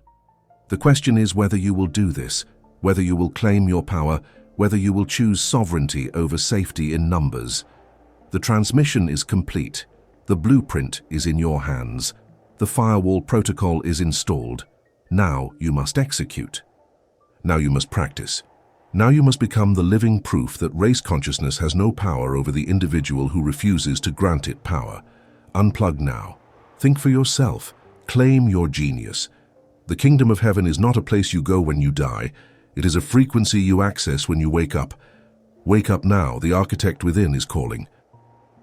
The question is whether you will do this, whether you will claim your power, whether you will choose sovereignty over safety in numbers. The transmission is complete. The blueprint is in your hands. The firewall protocol is installed. Now you must execute. Now you must practice. Now you must become the living proof that race consciousness has no power over the individual who refuses to grant it power. Unplug now. Think for yourself. Claim your genius. The kingdom of heaven is not a place you go when you die. It is a frequency you access when you wake up. Wake up now, the architect within is calling.